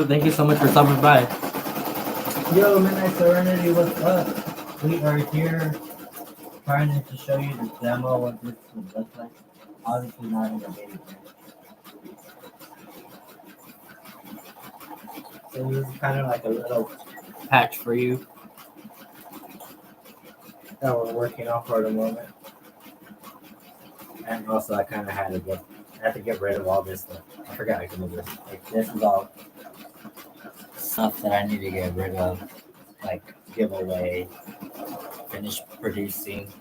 Thank you so much for stopping by. Yo, Midnight Serenity, what's up? We are here trying to show you the demo what this would look like. Obviously not in the video. So this is kind of like a little Patch for you. that we're working on for the moment. And also I kind of had to get rid of all this stuff. I forgot I could move this. Like this is all stuff that I need to get rid of, like give away, finish producing,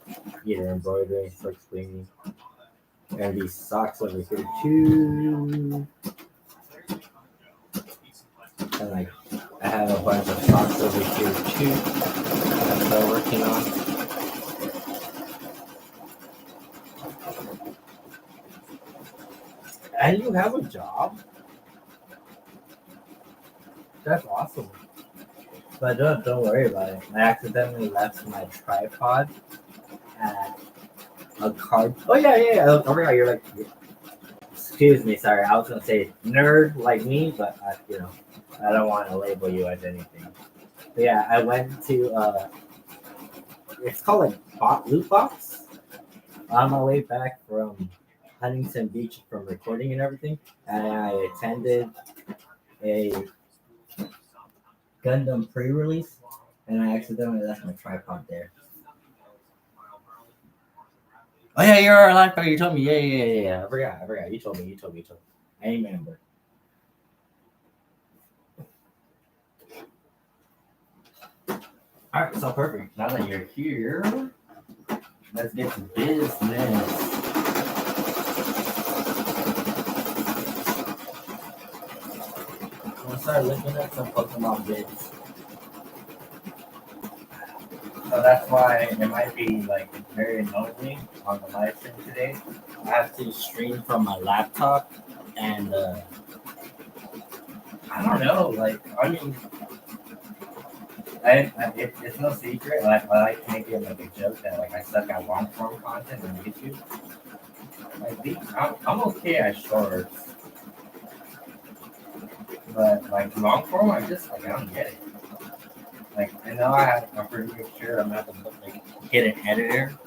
either embroidery, silk screening. And these socks over here too. And like I have a bunch of socks over here too that we're working on. And you have a job? That's awesome. But don't worry about it. I accidentally left my tripod at a card. Oh yeah. I forgot you're like. Excuse me, sorry. I was gonna say nerd like me, but I don't want to label you as anything. But yeah, I went to it's called a loot box. On my way back from Huntington Beach from recording and everything, and I attended a Gundam pre-release, and I accidentally left my tripod there. Oh yeah, you're a life. You told me. Yeah. I forgot. You told me. I remember. All right, so perfect. Now that you're here, let's get to business. I'm gonna start looking at some Pokemon vids. So that's why it might be like very lonely on the live stream today. I have to stream from my laptop, and I don't know. Like, I mean, it's no secret. Like, I like to make it like a joke that like I suck at long form content on YouTube. Like, I'm okay at shorts, but like long form, I don't get it. Like, I know I'm pretty sure I'm gonna have to get an editor.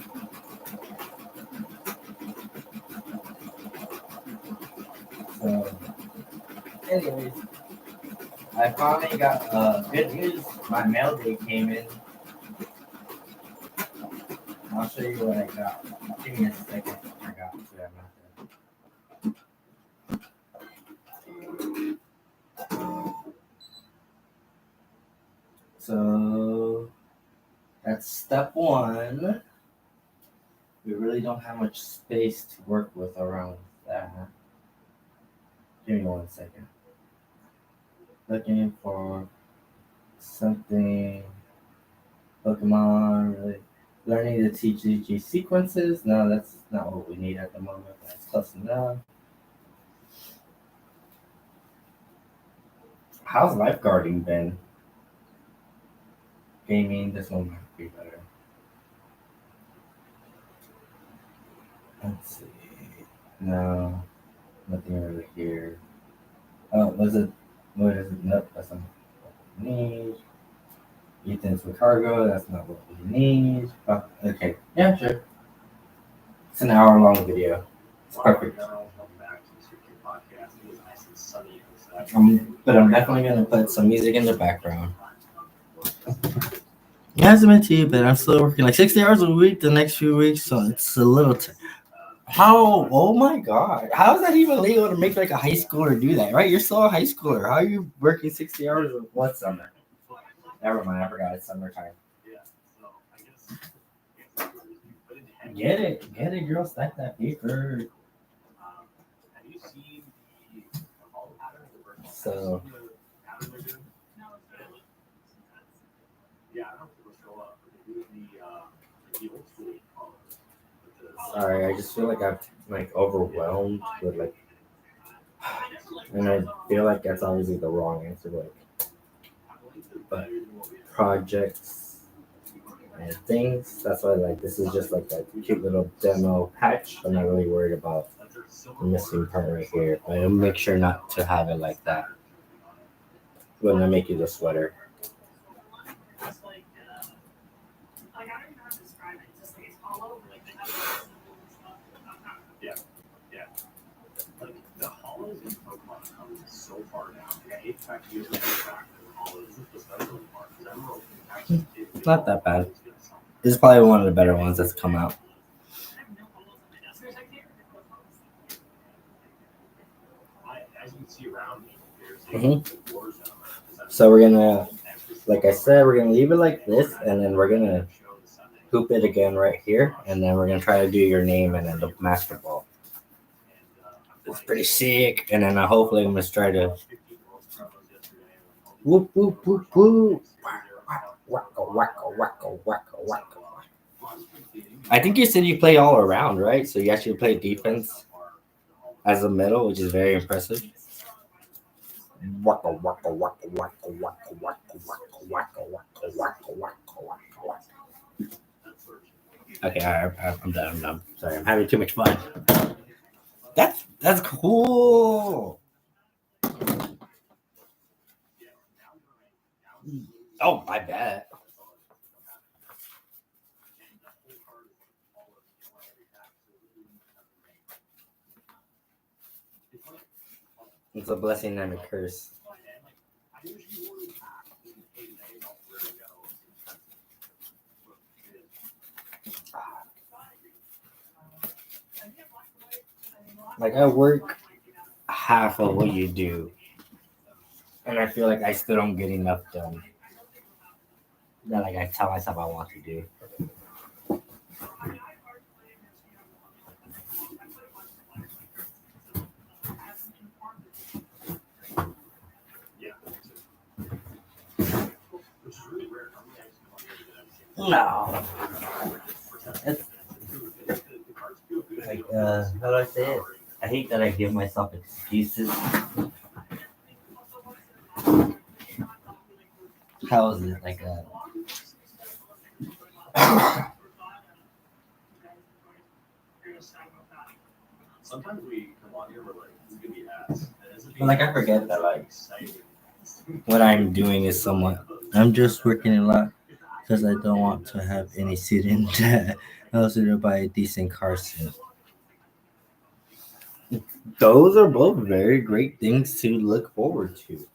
So, anyways, I finally got good news. My mail day came in. I'll show you what I got. Give me a second. I got So that's step one. we really don't have much space to work with around that. Give me 1 second. Looking for something Pokemon, really learning the TCG sequences. No, that's not what we need at the moment. That's close enough. How's lifeguarding been? Gaming, this one might be better. Let's see. No, nothing really here. Oh, was it? What is it? Nope, that's not what we need. Ethan's with cargo, that's not what we need. Oh, okay, yeah, sure. It's an hour-long video. It's perfect. But I'm definitely gonna put some music in the background. It hasn't been too bad. I'm still working like 60 hours a week the next few weeks, so it's a little. How? Oh my god! How is that even legal to make like a high schooler do that? Right? You're still a high schooler. How are you working 60 hours of what summer? Never mind. I forgot. It's summertime. Get it, girl. Stack that paper. So. Sorry, I just feel like I'm like overwhelmed with like, and I feel like that's obviously the wrong answer. But projects and things. That's why like this is just like a cute little demo patch. I'm not really worried about the missing part right here, but I'll make sure not to have it like that when I make you the sweater. Not that bad. This is probably one of the better ones that's come out. So we're gonna, like I said, we're gonna leave it like this, and then we're gonna hoop it again right here, and then we're gonna try to do your name and then the master ball. It's pretty sick, and then hopefully I'm gonna try to whoop whoop whoop whoop. Wacka wacka wacka wacka wacka. I think you said you play all around, right? So you actually play defense as a middle, which is very impressive. Waka waka waka waka waka waka waka waka waka waka waka waka waka. Okay, I'm done. I'm done. Sorry, I'm having too much fun. That's cool. Oh, I bet. It's a blessing and a curse. Like I work half of what you do, and I feel like I still don't get enough done. That like I tell myself I want to do. No. It's like how do I say it? I hate that I give myself excuses. How is it like But like I forget that like what I'm doing is somewhat. I'm just working a lot because I don't want to have any student that else to buy a decent car soon. Those are both very great things to look forward to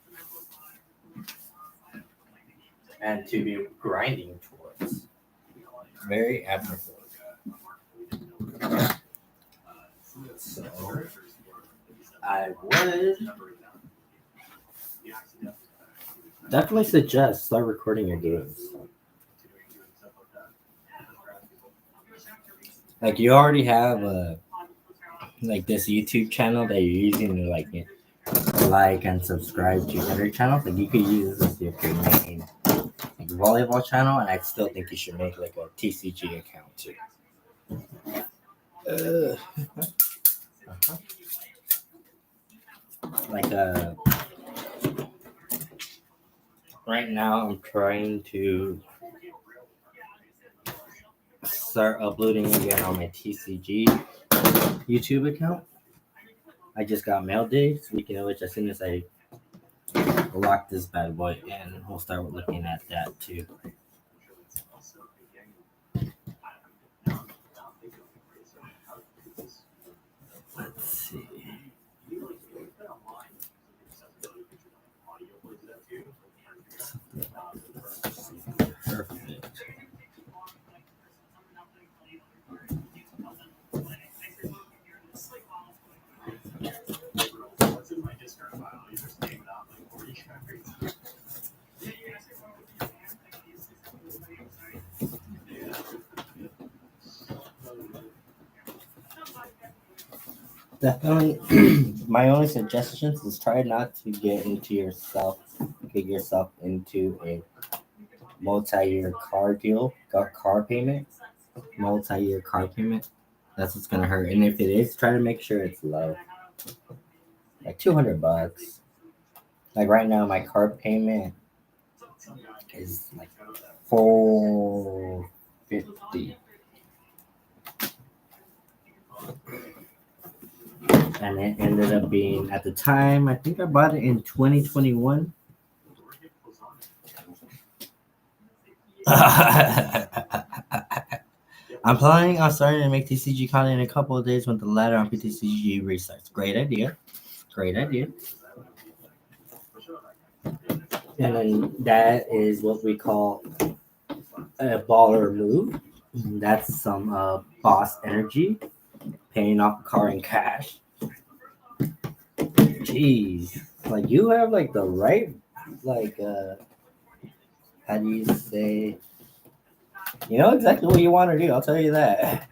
and to be grinding towards. Very admirable. So I would definitely suggest start recording your games. Like you already have like this YouTube channel that you're using to like and subscribe to other channels. Like you could use this if you're making like volleyball channel, and I still think you should make like a TCG account too. Uh, like right now I'm trying to start uploading again on my TCG YouTube account. I just got mail day, speaking of which, as soon as I lock this bad boy in, we'll start looking at that too. Let's see. Perfect. Definitely, my only suggestions is try not to get yourself into a multi-year car deal, car payment, multi-year car payment. That's what's gonna hurt. And if it is, try to make sure it's low, like $200. Like right now, my car payment is like 450, and it ended up being at the time. I think I bought it in 2021. I'm planning on starting to make TCG content in a couple of days when the ladder on PTCG restarts. Great idea. Great idea. And then that is what we call a baller move. That's some boss energy, paying off a car in cash. Jeez, like you have like the right, like how do you say? You know exactly what you want to do. I'll tell you that.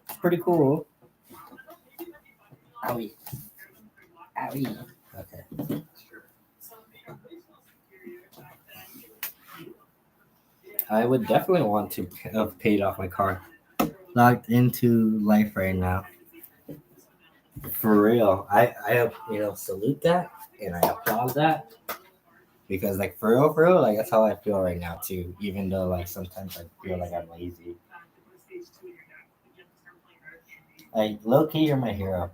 It's pretty cool. Owie, owie. Okay. I would definitely want to have paid off my car. Locked into life right now. For real. I salute that and I applaud that because like for real, like that's how I feel right now too. Even though like sometimes I feel like I'm lazy. Like low key, you're my hero.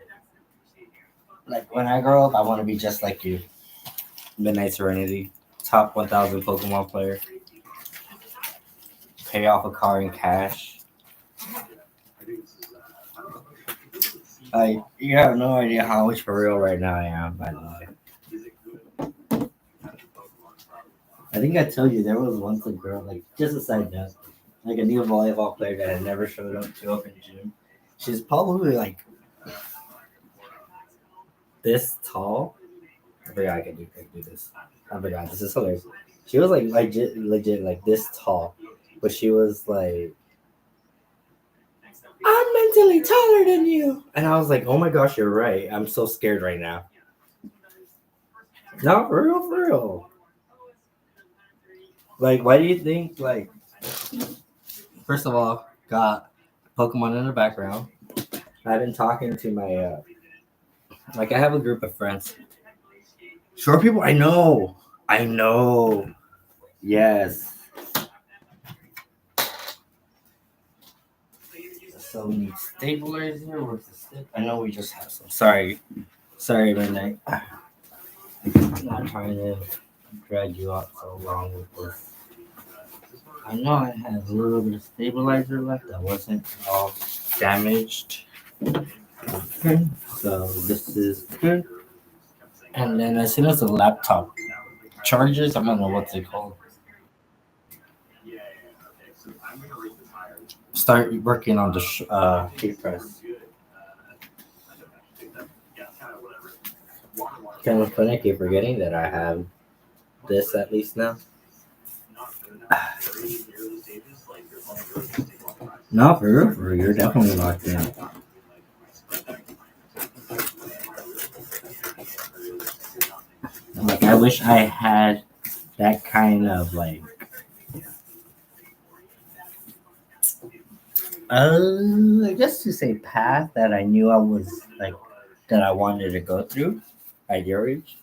Like when I grow up, I want to be just like you. Midnight Serenity, top 1,000 Pokemon player. Pay off a car in cash. Like you have no idea how much for real right now I am. By the way, I think I told you there was once a girl, like just a side note, like a new volleyball player that had never showed up to open gym. She's probably like this tall. I forgot I could do this. I forgot. This is hilarious. She was like legit like this tall, but she was like, "I'm mentally taller than you," and I was like, "Oh my gosh, you're right. I'm so scared right now." No, for real, for real. Like, why do you think? Like, first of all, got Pokemon in the background. I've been talking to my like I have a group of friends. Short people, I know. Yes. So we need stabilizer. Where's the stick? I know we just have some. Sorry, Midnight. I'm not trying to drag you out so long with this. I know I have a little bit of stabilizer left that wasn't all damaged. Okay, so this is good. And then as soon as the laptop charges, I don't know what's it called. Start working on the heat press. Kind of funny, I keep forgetting that I have this at least now. No, for real, you're definitely locked in. Like, I wish I had that kind of like, just to say path that I knew I was like that I wanted to go through at your age.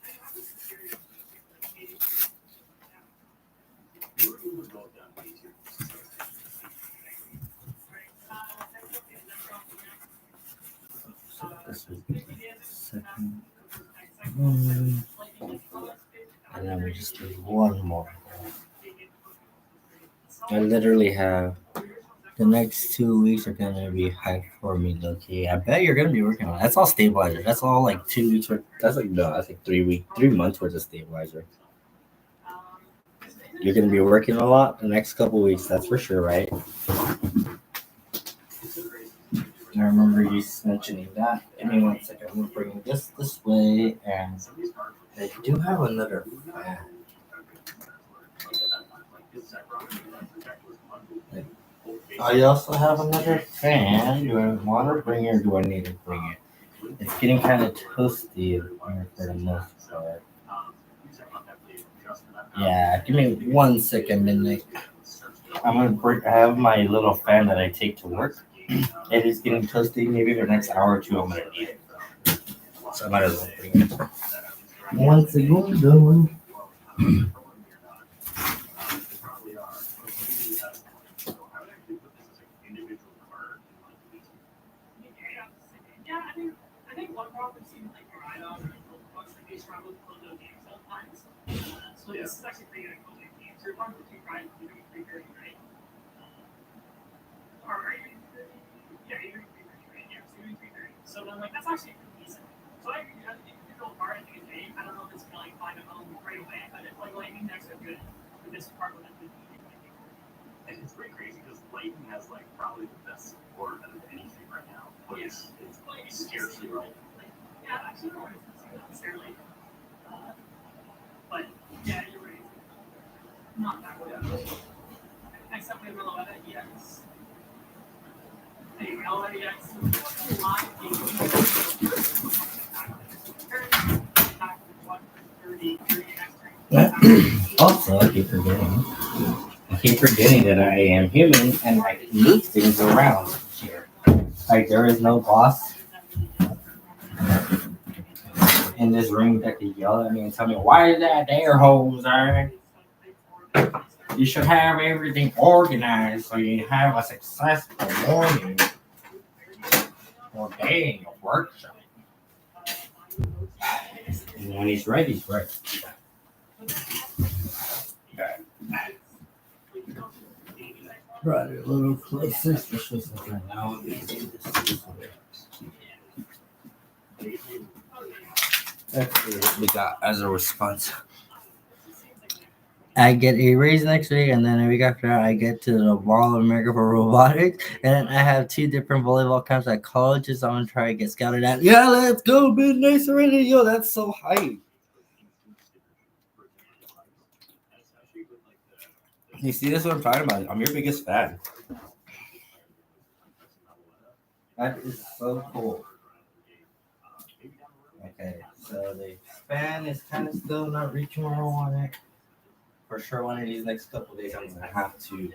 So this was the second one, and then we just do one more. I literally have the next 2 weeks are gonna be hype for me, Loki. I bet you're gonna be working on it. That's all stabilizer. That's all like 2 weeks worth. That's like no, that's like 3 months worth of stabilizer. You're gonna be working a lot the next couple weeks, that's for sure, right? I remember you mentioning that. Give me 1 second. I'm gonna bring this way, and I do have another fan. I also have another fan. Do I want to bring it or do I need to bring it? It's getting kind of toasty here for the most part. Yeah, give me 1 second, Midnight. I'm gonna bring. I have my little fan that I take to work. It is getting toasty. Maybe the next hour or two, I'm gonna need it. So I might as well bring it. 1 second. Also, I keep forgetting that I am human and I can move things around here. Like there is no boss in this room that can yell at me and tell me why is that there holes are. You should have everything organized so you have a successful morning or day in your workshop. And when he's right, he's right. Brought it a little closer, especially since right now I'm using this way. That's what we got as a response. I get a raise next week, and then a week after that, I get to the Ball of America for robotics, and I have 2 different volleyball camps at colleges. I'm gonna try to get scouted at. Yeah, let's go, Big Nice already. Yo, that's so hype. You see, this is what I'm talking about. I'm your biggest fan. That is so cool. Okay, so the fan is kind of still not reaching where I want it. For sure, one of these next couple days, I'm gonna have to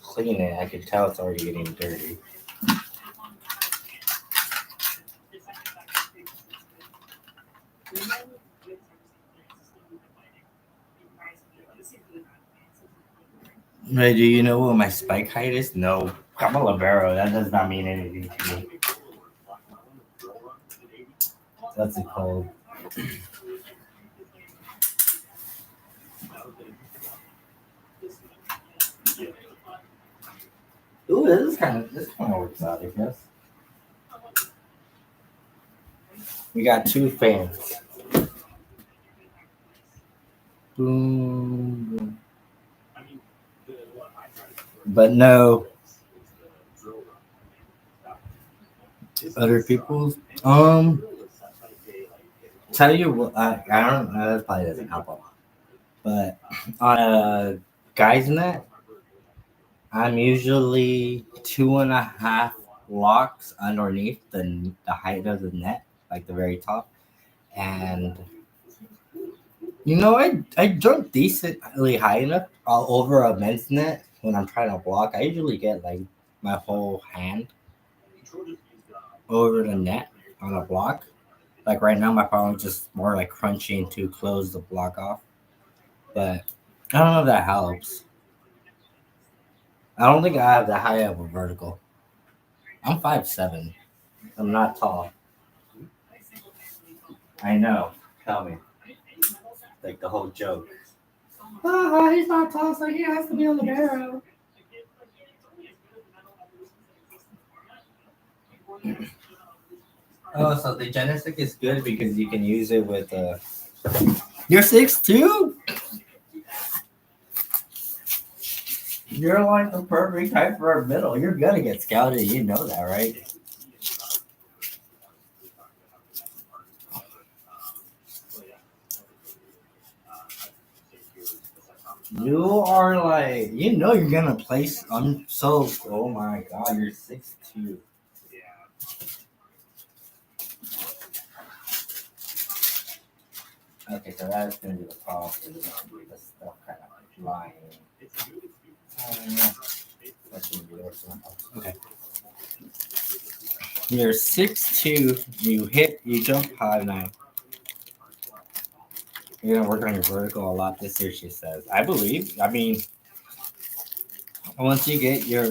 clean it. I can tell it's already getting dirty. Hey, do you know what my spike height is? No, I'm a libero. That does not mean anything to me. That's a cold. Ooh, this kind of works out, I guess. We got 2 fans. Boom, boom. But no other people's. Tell you what, I don't know. That probably doesn't help a lot. But on a Guys net, I'm usually 2.5 blocks underneath the height of the net, like the very top. And I jump decently high enough over a men's net when I'm trying to block. I usually get like my whole hand over the net on a block. Like right now, my problem is just more like crunching to close the block off. But I don't know if that helps. I don't think I have that high of a vertical. I'm 5'7". I'm not tall. I know. Tell me. Like the whole joke. Ah, he's not tall, so he has to be on the barrel. Oh, so the genetic is good because you can use it with. You're 6'2". You're like the perfect height for a middle. You're gonna get scouted. You know that, right? You are like, you're gonna place. I'm so. Oh my god, you're 6'2". Okay, so that's gonna be the problem. This stuff kind of lying. That's gonna be the worst one. Okay. You're 6'2". You jump high now. You're gonna work on your vertical a lot this year, she says. I believe. I mean, once you get your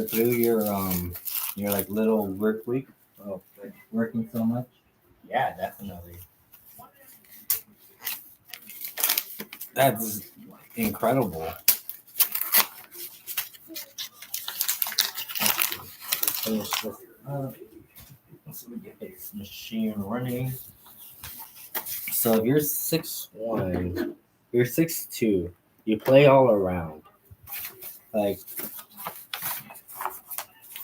like little work week of like working so much, yeah, definitely. That's incredible. Finish this up. Once we get this machine running. So if you're 6'1", you're 6'2", you play all around. Like,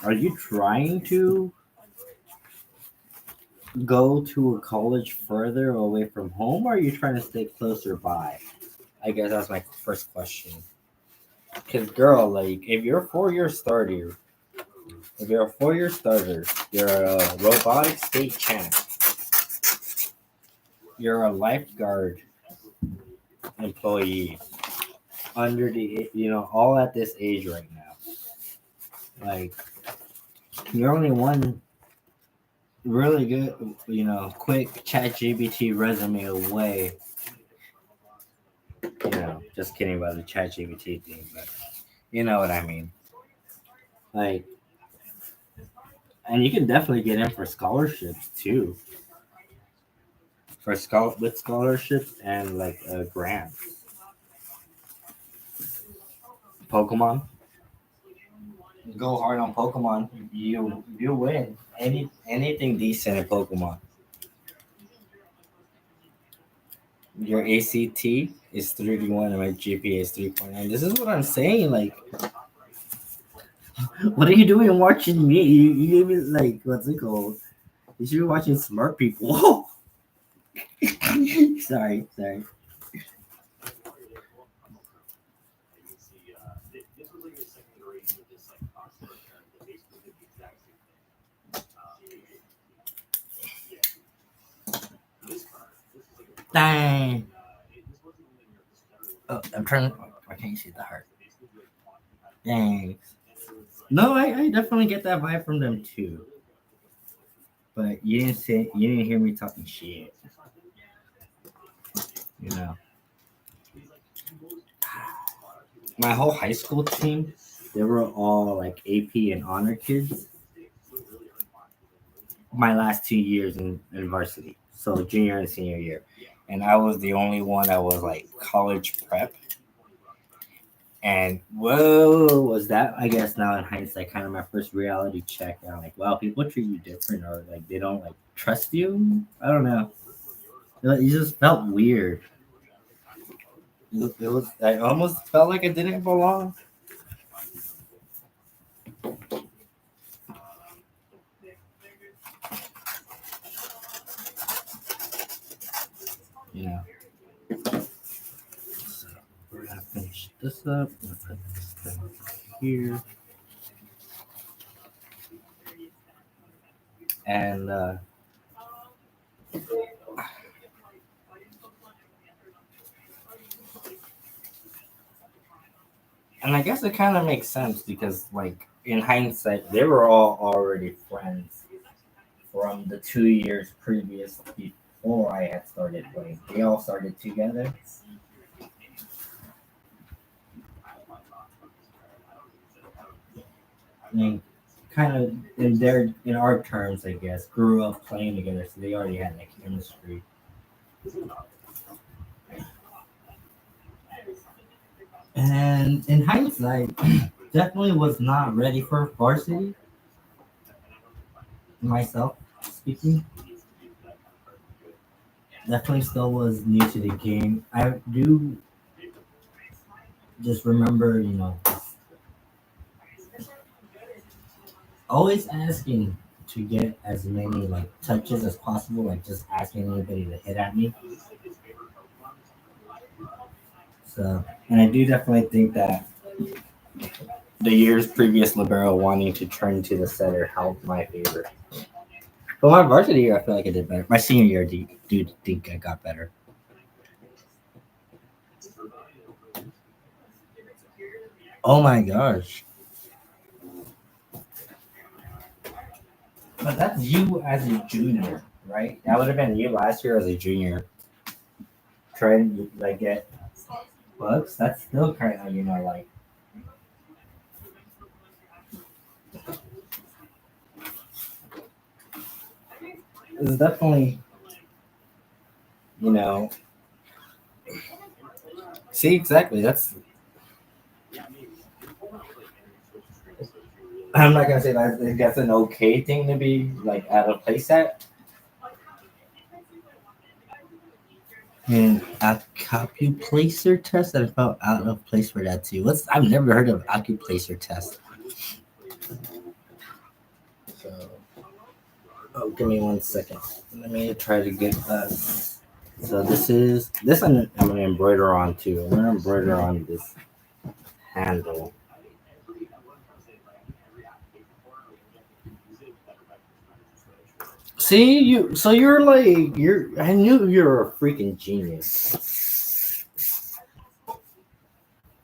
are you trying to go to a college further away from home, or are you trying to stay closer by? I guess that's my first question. Because, girl, like, if you're a 4-year starter, you're a robotic state champ, you're a lifeguard employee under all at this age right now. Like, you're only one really good, quick chat GBT resume away. Just kidding about the chat GBT thing, but you know what I mean. Like, and you can definitely get in for scholarships too, with scholarships and like a grant. Pokemon, go hard on Pokemon. You win anything decent in Pokemon. Your ACT is 3.1 and my GPA is 3.9. This is what I'm saying. Like, what are you doing watching me? You gave me like, what's it called? You should be watching smart people. sorry. Dang. Oh, I'm trying. I can't see the heart. Dang. No, I definitely get that vibe from them too. But you didn't hear me talking shit. You know, my whole high school team, they were all like AP and honor kids. My last 2 years in varsity, so junior and senior year, and I was the only one that was like college prep. And whoa, was that? I guess now in hindsight, kind of my first reality check. And I'm like, wow, people treat you different, or like they don't like trust you. I don't know. It just felt weird. It was. I almost felt like I didn't belong. You know. We're gonna finish this up. I'm gonna put this down here. And I guess it kind of makes sense because, like, in hindsight, they were all already friends from the 2 years previous before I had started playing. They all started together. I mean, kind of in our terms, I guess, grew up playing together, so they already had like chemistry. And in hindsight, definitely was not ready for varsity. Myself speaking, definitely still was new to the game. I do just remember, always asking to get as many like touches as possible, like just asking anybody to hit at me. So, and I do definitely think that the years previous libero wanting to turn to the setter helped my favor. But my varsity year, I feel like I did better. My senior year, do think I got better. Oh my gosh! But that's you as a junior, right? That would have been you last year as a junior, trying to like get books. That's still kind of like it's definitely you know. See exactly. I'm not gonna say that's an okay thing to be like out of place at. And acuplacer test, I felt out of place for that too. I've never heard of acuplacer test. So, oh, give me 1 second. Let me try to get us. So this I'm gonna embroider on too. I'm gonna embroider on this handle. See you. So you're like you're. I knew you were a freaking genius.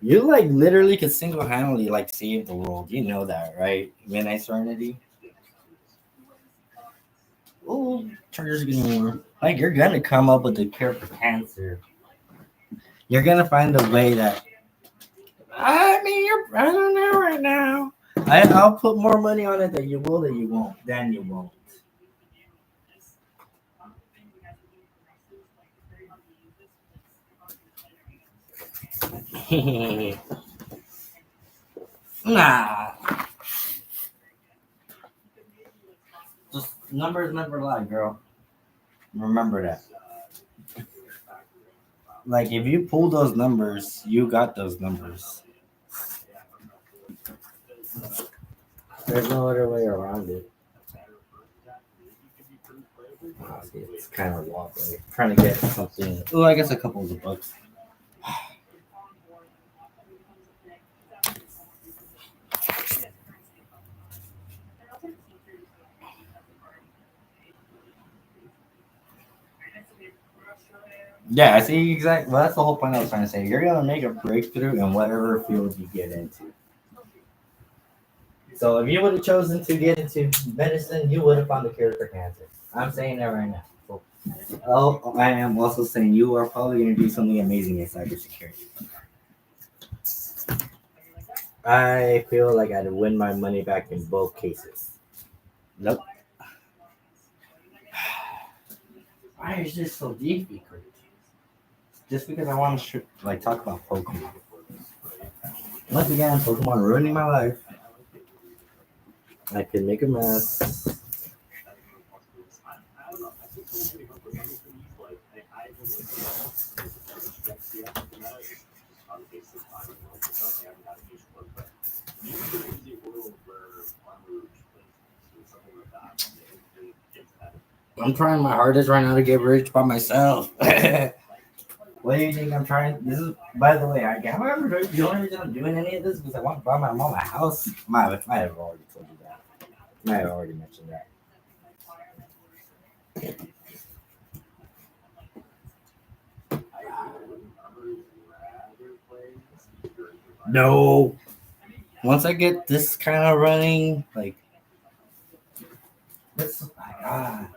You like literally could single handedly like save the world. You know that, right? Midnight Serenity. Oh, charger's getting warm. Like you're gonna come up with a cure for cancer. You're gonna find a way that. I mean, I don't know right now. I'll put more money on it that you will, that you won't. Then you won't. Nah, just numbers never lie, girl. Remember that. Like if you pull those numbers, you got those numbers. There's no other way around it. Honestly, it's kind of wobbly. Trying to get something. Oh, I guess a couple of the books. Yeah, I see exactly. Well, that's the whole point I was trying to say. You're gonna make a breakthrough in whatever field you get into. So if you would have chosen to get into medicine, you would have found the cure for cancer. I'm saying that right now. So, oh, I am also saying you are probably going to do something amazing in cybersecurity. I feel like I'd win my money back in both cases. Nope. Why is this so difficult? Just because I want to like talk about Pokemon. Once again, Pokemon ruining my life. I can make a mess. I'm trying my hardest right now to get rich by myself. What do you think I'm trying? This is, by the way, the only reason I'm doing any of this is because I want to buy my mom a house. Might have already told you that. Might have already mentioned that. No. Once I get this kind of running, like, this, I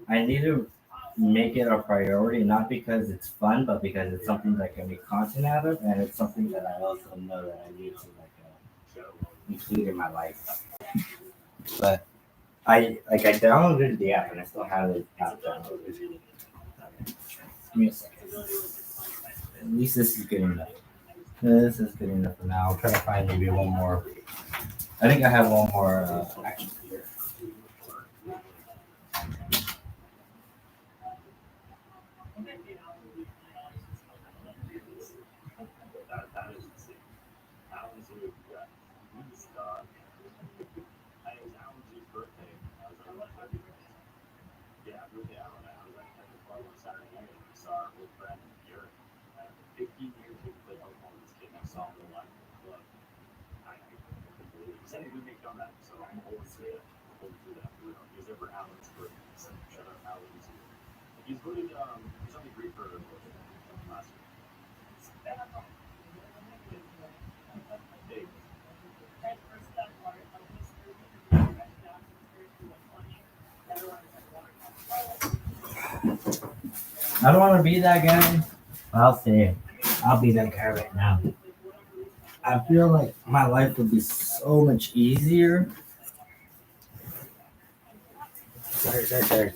need to make it a priority, not because it's fun, but because it's something that can be content out of, and it's something that I also know that I need to include in my life. But I downloaded the app and I still have it not downloaded. Give me a second. At least this is good enough. This is good enough for now. I'll try to find maybe one more. I think I have one more action figure. I don't want to be that guy. I'll say it. I'll be that guy right now. I feel like my life would be so much easier. Sorry.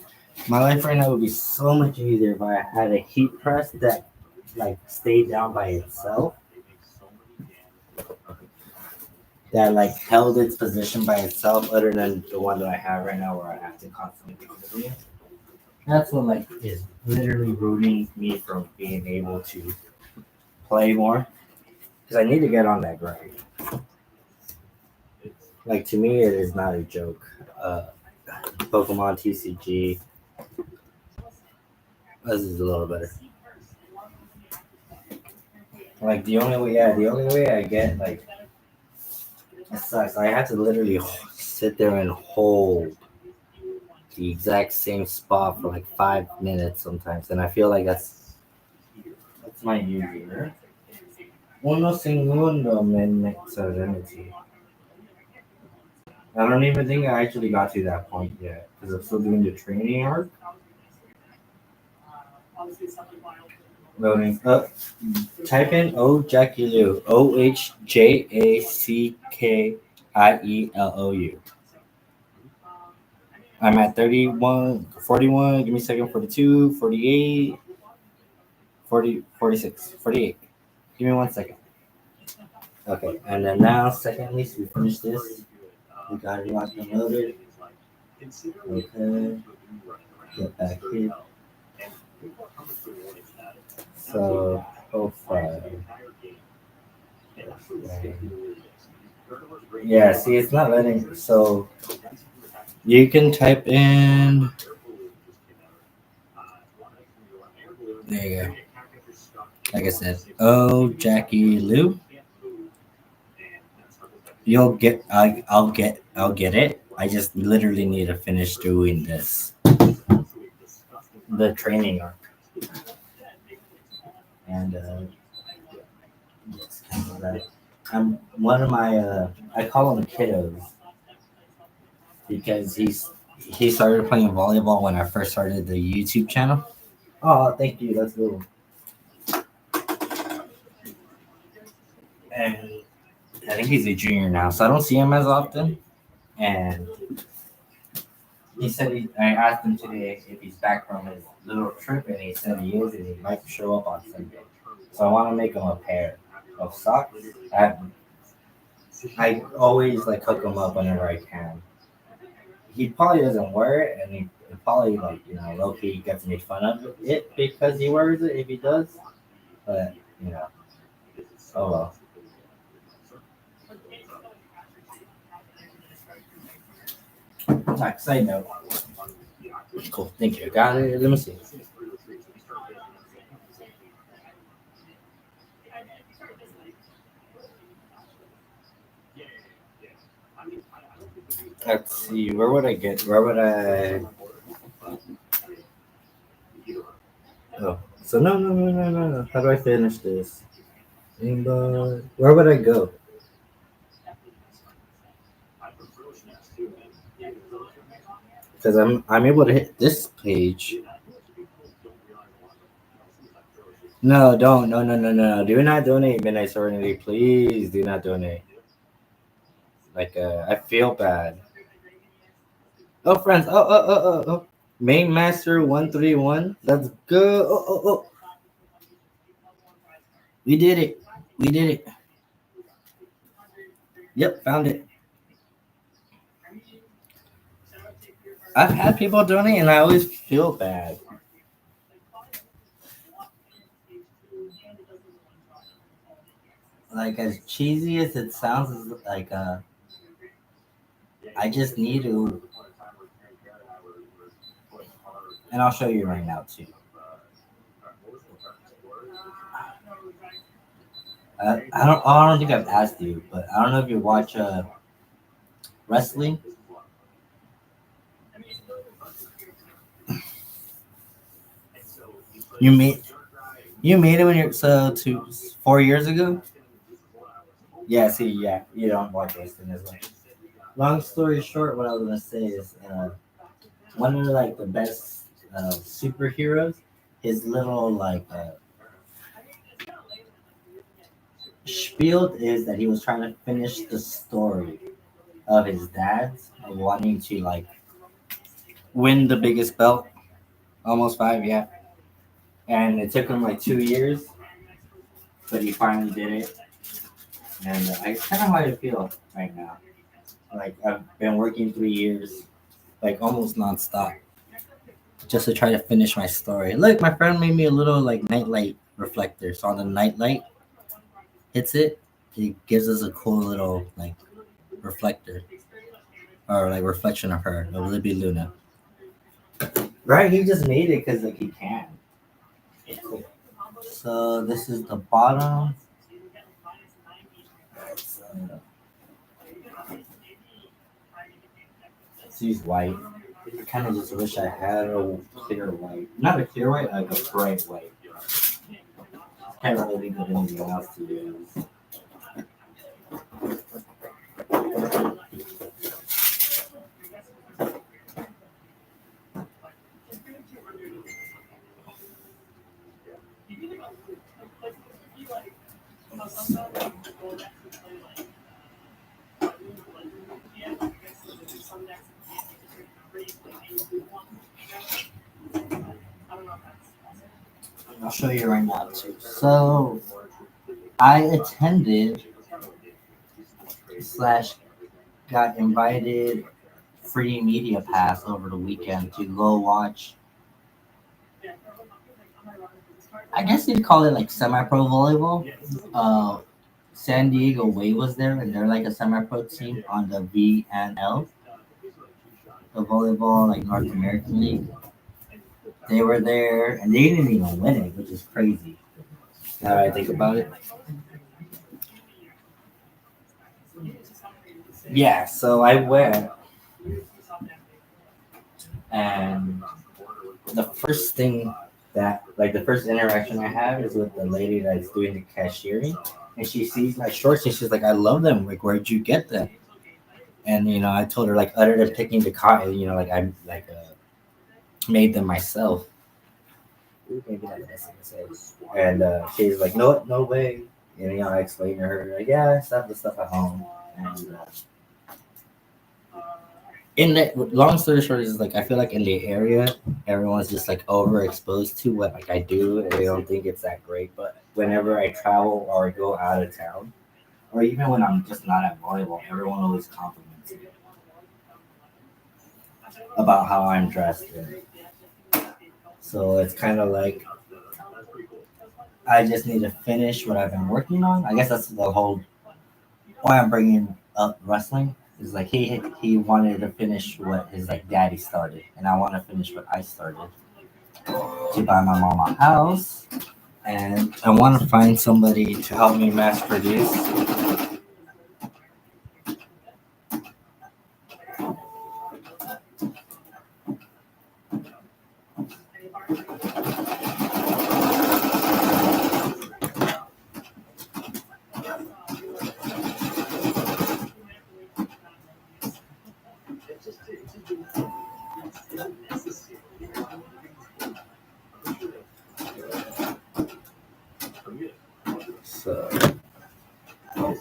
My life right now would be so much easier if I had a heat press that like stayed down by itself. That like held its position by itself, other than the one that I have right now where I have to constantly be moving it. That's what like is literally rooting me from being able to play more. Because I need to get on that grind. Like to me, it is not a joke. Pokemon TCG. This is a little better. Like the only way I get like it sucks. I have to literally sit there and hold the exact same spot for like 5 minutes sometimes, and I feel like that's my usual. Uno segundo me serenity. I don't even think I actually got to that point yet because I'm still doing the training arc. Loading up. Type in O Jackie Lou. OHJACKIELOU. I'm at 31, 41. Give me a second. 42, 48, 40, 46, 48. Give me 1 second. Okay, and then now, secondly, so we finish this. We got it locked and loaded. Okay, get back here. So, oh, 05. Yeah, see, it's not letting. So, you can type in. There you go. Like I said, oh, Jackie Lou. You'll get. I'll get it. I just literally need to finish doing this. The training arc. And yes, I'm one of my. I call them kiddos because he started playing volleyball when I first started the YouTube channel. Oh, thank you. That's cool. And I think he's a junior now, so I don't see him as often. And he said I asked him today if he's back from his little trip, and he said he is, and he might show up on Sunday. So I want to make him a pair of socks. I always like hook him up whenever I can. He probably doesn't wear it, and he probably like low key gets made fun of it because he wears it if he does. But oh well. Like, side note. Cool, thank you. Got it. Let me see. Let's see. Where would I get? Where would I? Oh, so no. How do I finish this? Where would I go? Because I'm able to hit this page. No, don't. No. Do not donate Midnight Serenity. Please do not donate. Like, I feel bad. Oh, friends. Oh. Main Master 131. Let's go. Oh. We did it. We did it. Yep, found it. I've had people donate and I always feel bad. Like, as cheesy as it sounds, like, I just need to, and I'll show you right now too. I don't think I've asked you, but I don't know if you watch wrestling. You made you made it when you're 4 years ago. Yeah, see, yeah, you don't watch wrestling as well. Long story short, what I was gonna say is one of like the best superheroes. His little like spiel is that he was trying to finish the story of his dad's wanting to like win the biggest belt, almost five, yeah. And it took him like 2 years, but he finally did it. And I kind of how I feel right now. Like I've been working 3 years, like almost nonstop, just to try to finish my story. Look, my friend made me a little like nightlight reflector. So on the nightlight hits it, it gives us a cool little like reflector or like reflection of her, of Libby Luna. Right, he just made it because like he can. Cool. So this is the bottom. She's white. I kind of just wish I had a clear white. Not a clear white, like a bright white. Can't really think of anything else to use. I'll show you right now too. So I attended slash got invited free media pass over the weekend to go watch. I guess you'd call it like semi-pro volleyball. San Diego Way was there, and they're like a semi-pro team on the VNL, the volleyball like North American League. They were there, and they didn't even win it, which is crazy. Now that I think about it. Yeah, so I went, and the first thing that, like, the first interaction I have is with the lady that's doing the cashiering, and she sees my shorts, and she's like, "I love them. Like, where'd you get them?" And I told her like, other than picking the cotton, like I like made them myself. Maybe not the best thing to say. And she's like, no way. And I explained to her like, yeah, I still have the stuff at home. And in the long story short is like I feel like in the area everyone's just like overexposed to what like I do and they don't think it's that great. But whenever I travel or go out of town, or even when I'm just not at volleyball, everyone always compliments me about how I'm dressed. So it's kind of like I just need to finish what I've been working on. I guess that's the whole why I'm bringing up wrestling. Is like he wanted to finish what his like daddy started, and I want to finish what I started to buy my mom a house, and I want to find somebody to help me mass produce. The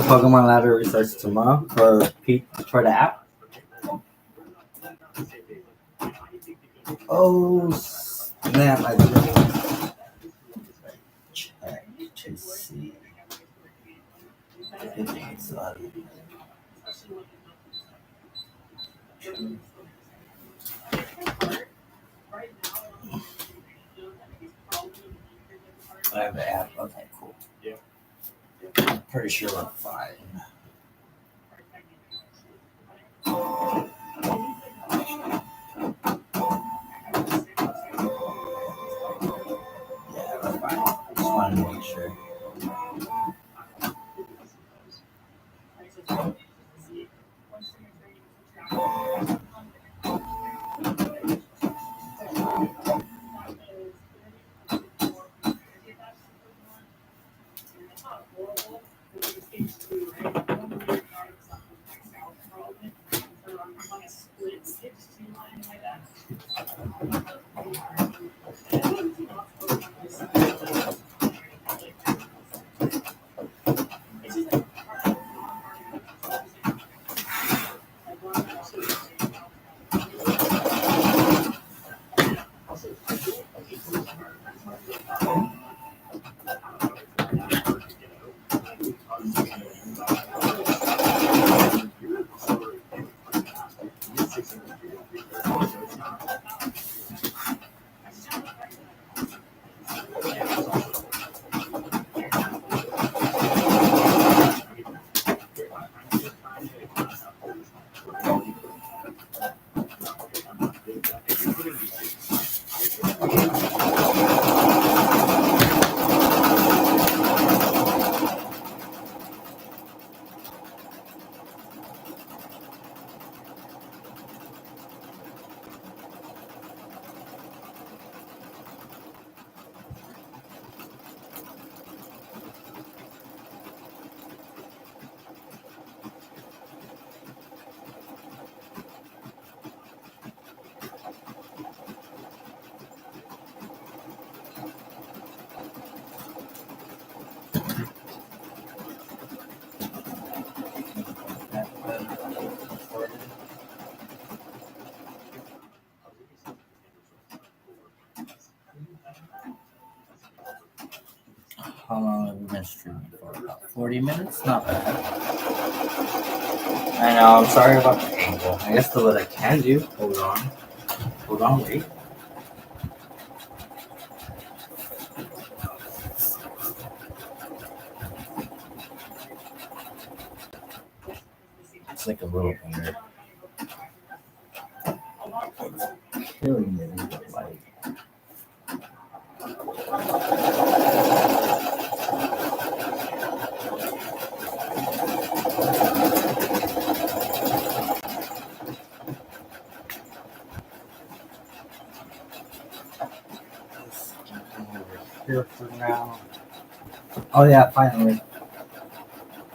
Pokemon ladder restarts tomorrow for the app. Oh snap! I didn't check to see if it's on. I have the app. Okay, cool. Pretty sure we're fine. Yeah, we're fine. Just wanted to make sure. How long have we been streaming for? About 40 minutes? Not bad. I know, I'm sorry about the angle. I guess what I can do. Hold on. Hold on, wait. It's like a little finger. Killing me with the light. Here for now. Oh yeah, finally.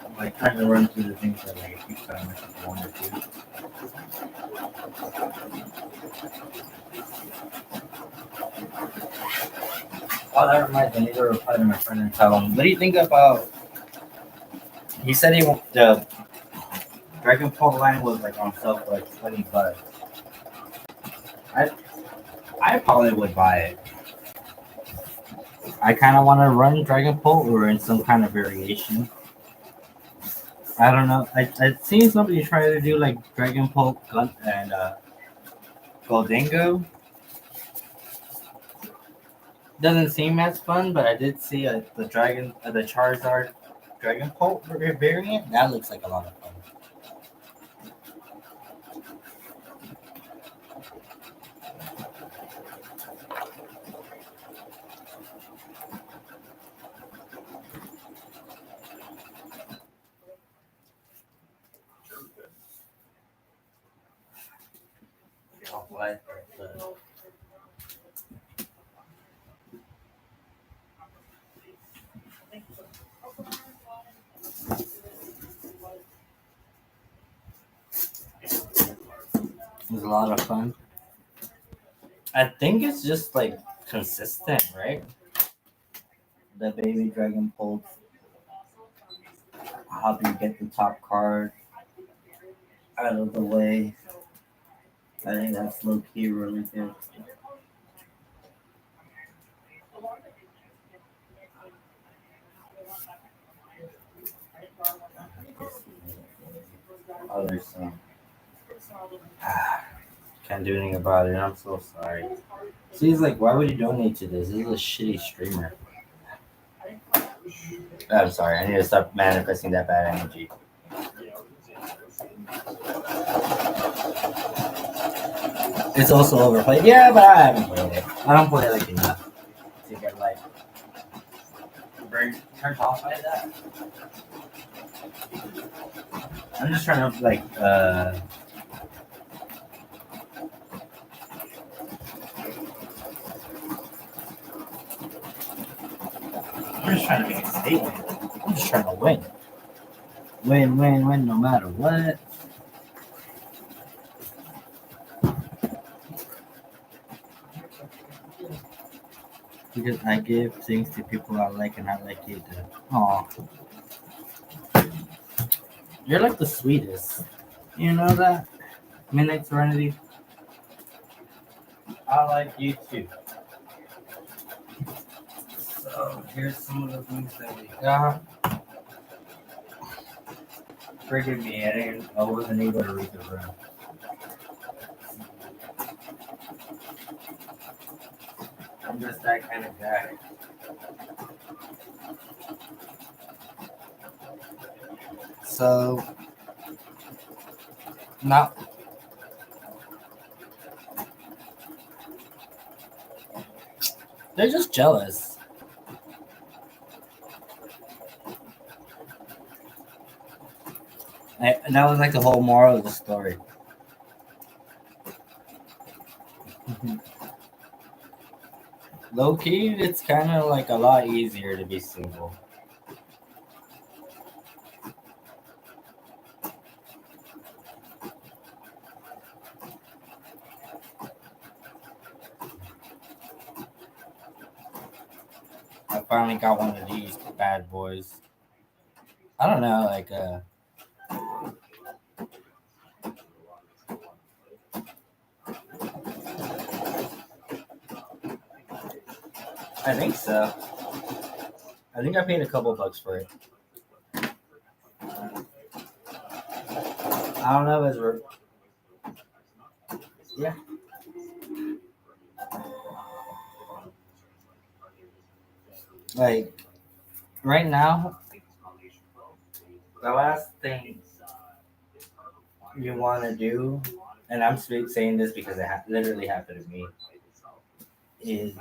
I'm like trying to run through the things that I keep time like one or two. Oh, that reminds me. I need to reply to my friend and tell him. What do you think about? He said the Dragon Ball line was like on sale for like $20. I I probably would buy it. I kind of want to run Dragon Ball or in some kind of variation. I don't know. I've seen somebody try to do like Dragon Ball Gun and Goldango. Doesn't seem as fun, but I did see the Charizard Dragon Ball variant. That looks like a lot of fun. It was a lot of fun. I think it's just like consistent, right? The baby dragon pulls help you get the top card out of the way. I think that's low key really good. Other some. Can't do anything about it. I'm so sorry. So he's like, why would you donate to this? This is a shitty streamer. I'm sorry. I need to stop manifesting that bad energy. It's also overplayed. Yeah, but I haven't played it. I don't play it like enough to get like turned off by that. I'm just trying to like I'm just trying to make a statement. I'm just trying to win. Win, no matter what. Because I give things to people I like and I like you to. Aw. You're like the sweetest. You know that? Midnight Serenity. I like you too. So here's some of the things that we got. Forgive me, I wasn't able to read the room. I'm just that kind of guy. So now they're just jealous. And that was like the whole moral of the story. Low key, it's kind of like a lot easier to be single. I finally got one of these bad boys. I don't know, like I think so. I think I paid a couple bucks for it. I don't know if it's yeah. Like right now, the last thing you want to do, and I'm saying this because it literally happened to me, is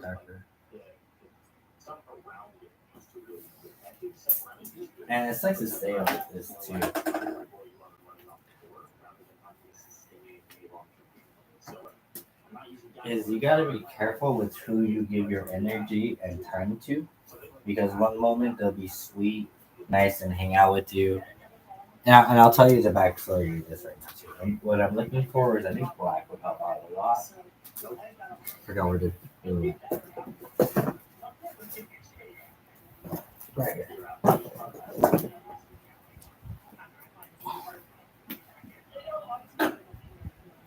darker. And it's like to say like this too. Is you gotta be careful with who you give your energy and time to, because one moment they'll be sweet, nice, and hang out with you. And I'll tell you the backstory of this right now too. What I'm looking for is I think black would help out a lot. Forgot where to do. Right here.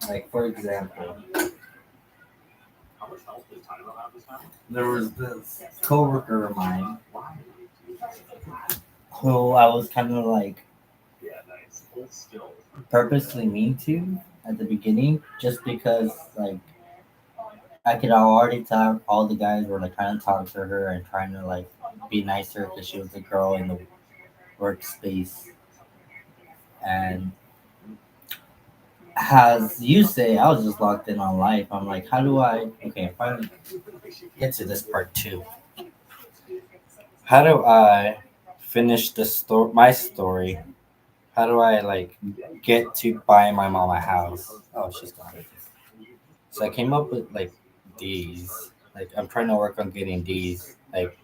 Like for example, there was this coworker of mine who I was kind of like purposely mean to at the beginning, just because like I could already tell all the guys were like trying to talk to her and trying to like be nicer because she was a girl in the workspace. And as you say, I was just locked in on life. I'm like, how do I? Okay, finally get to this part too. How do I finish the story? My story. How do I like get to buy my mom a house? Oh, she's gone. So I came up with like these. Like I'm trying to work on getting these like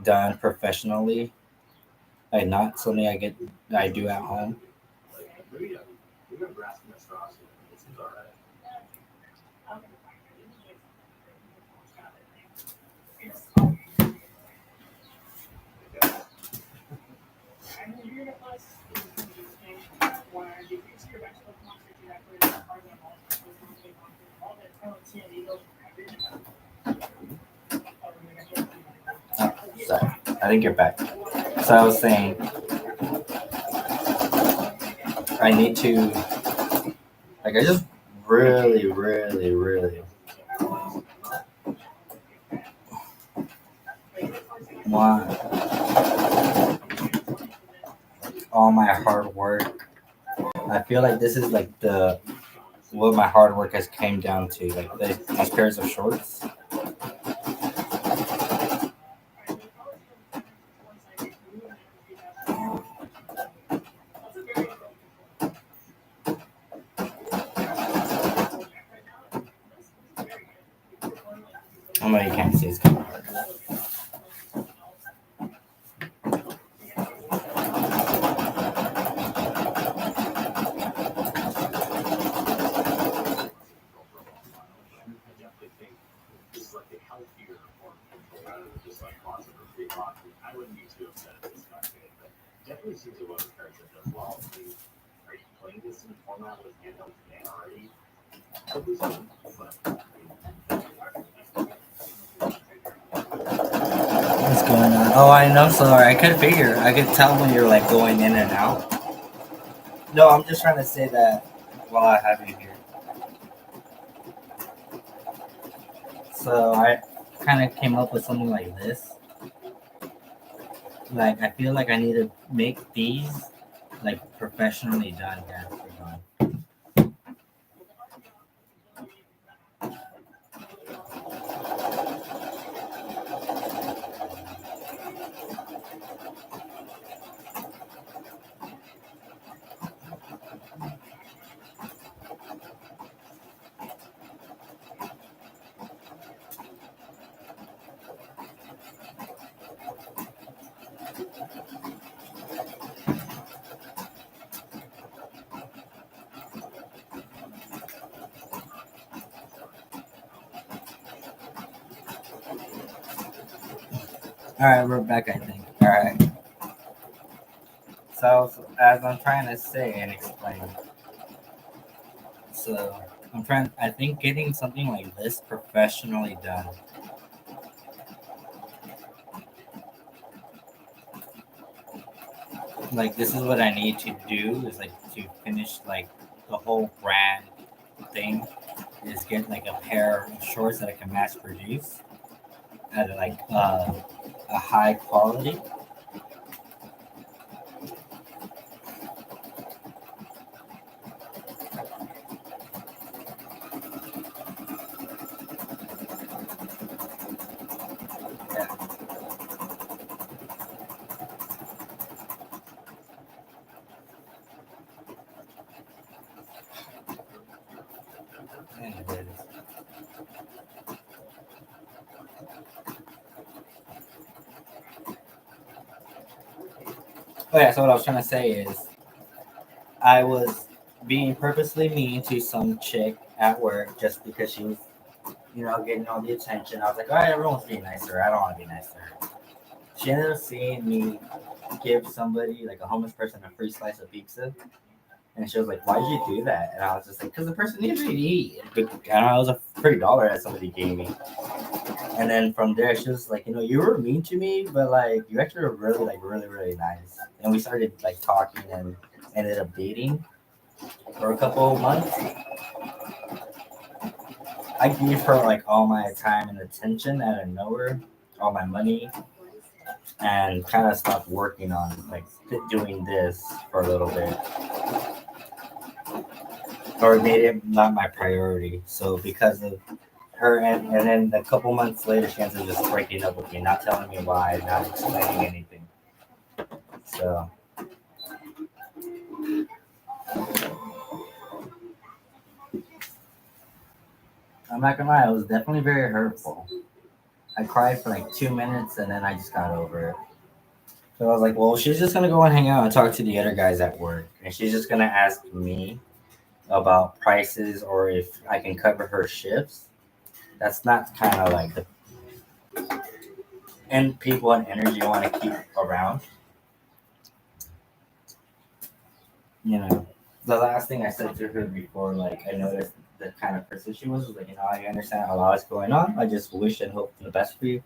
done professionally. Like not something I do at home. Oh, sorry. I think you're back. So I was saying I need to like I just really want all my hard work. I feel like this is like the what my hard work has came down to. Like these pairs of shorts. I know you can't see it's kind of hard. What's going on? Oh, I know. Sorry, I could figure. I could tell when you're like going in and out. No, I'm just trying to say that while I have you here. So I kind of came up with something like this. Like I feel like I need to make these like professionally done. Yeah, they're gone. All right, we're back. I think. All right. So as I'm trying to say and explain, so I'm trying. I think getting something like this professionally done. Like this is what I need to do is like to finish like the whole brand thing is get like a pair of shorts that I can mass produce at like a high quality. Yeah. Anyways. Oh yeah, so what I was trying to say is I was being purposely mean to some chick at work just because she was, getting all the attention. I was like, all right, everyone's being nice to her. I don't want to be nice to her. She ended up seeing me give somebody, like a homeless person, a free slice of pizza. And she was like, why'd you do that? And I was just like, because the person needed to eat. And I don't know, it was a pretty dollar that somebody gave me. And then from there, she was like, you were mean to me, but like, you actually were really, like, really, really nice. And we started like talking and ended up dating for a couple of months. I gave her like all my time and attention out of nowhere, all my money, and kind of stopped working on like doing this for a little bit, or made it not my priority. So because of her, and then a couple months later, she ends up just breaking up with me, not telling me why, not explaining anything. So I'm not gonna lie, it was definitely very hurtful. I cried for like 2 minutes, and then I just got over it. So I was like, well, she's just gonna go and hang out and talk to the other guys at work, and she's just gonna ask me about prices or if I can cover her shifts. That's not kind of like the and people and energy I want to keep around. You know, the last thing I said to her before, like I noticed the kind of person she was like, I understand a lot is going on. I just wish and hope for the best for you.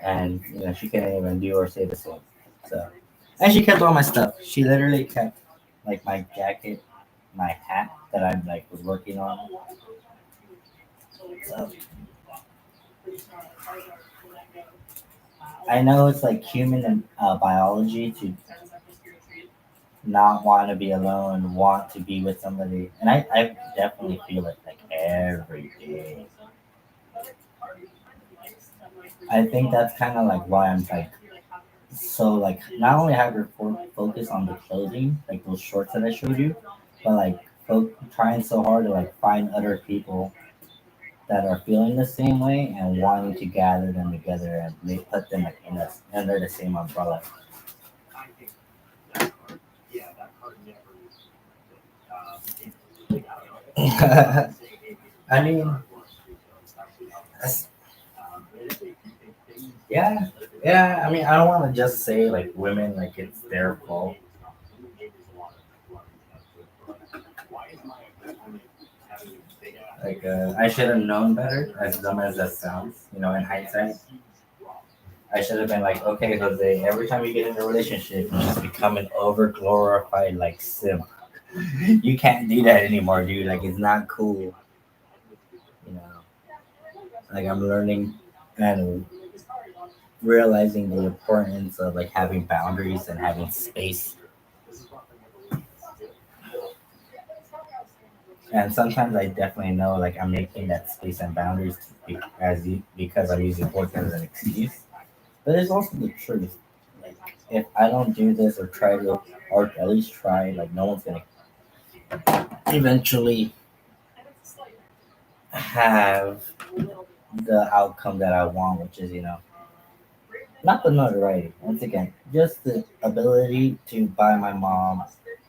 And she couldn't even do or say the same. So, and she kept all my stuff. She literally kept like my jacket, my hat that I like was working on. So I know it's like human and biology to not want to be alone, want to be with somebody, and I definitely feel it like every day. I think that's kind of like why I'm like so like not only have your focus on the clothing, like those shorts that I showed you, but like trying so hard to like find other people that are feeling the same way and wanting to gather them together and they put them like under the same umbrella. I mean, that's- yeah, yeah. I mean, I don't want to just say like women like it's their fault. Like I should have known better, as dumb as that sounds. In hindsight, I should have been like, okay, Jose. Every time you get in a relationship, you just become an over glorified like simp. You can't do that anymore, dude. Like it's not cool. You know, like I'm learning and realizing the importance of like having boundaries and having space. And sometimes I definitely know like I'm making that space and boundaries because I'm using work as an excuse. But there's also the truth. Like if I don't do this or try to, or at least try, like no one's gonna eventually have the outcome that I want, which is not the notoriety. Once again, just the ability to buy my mom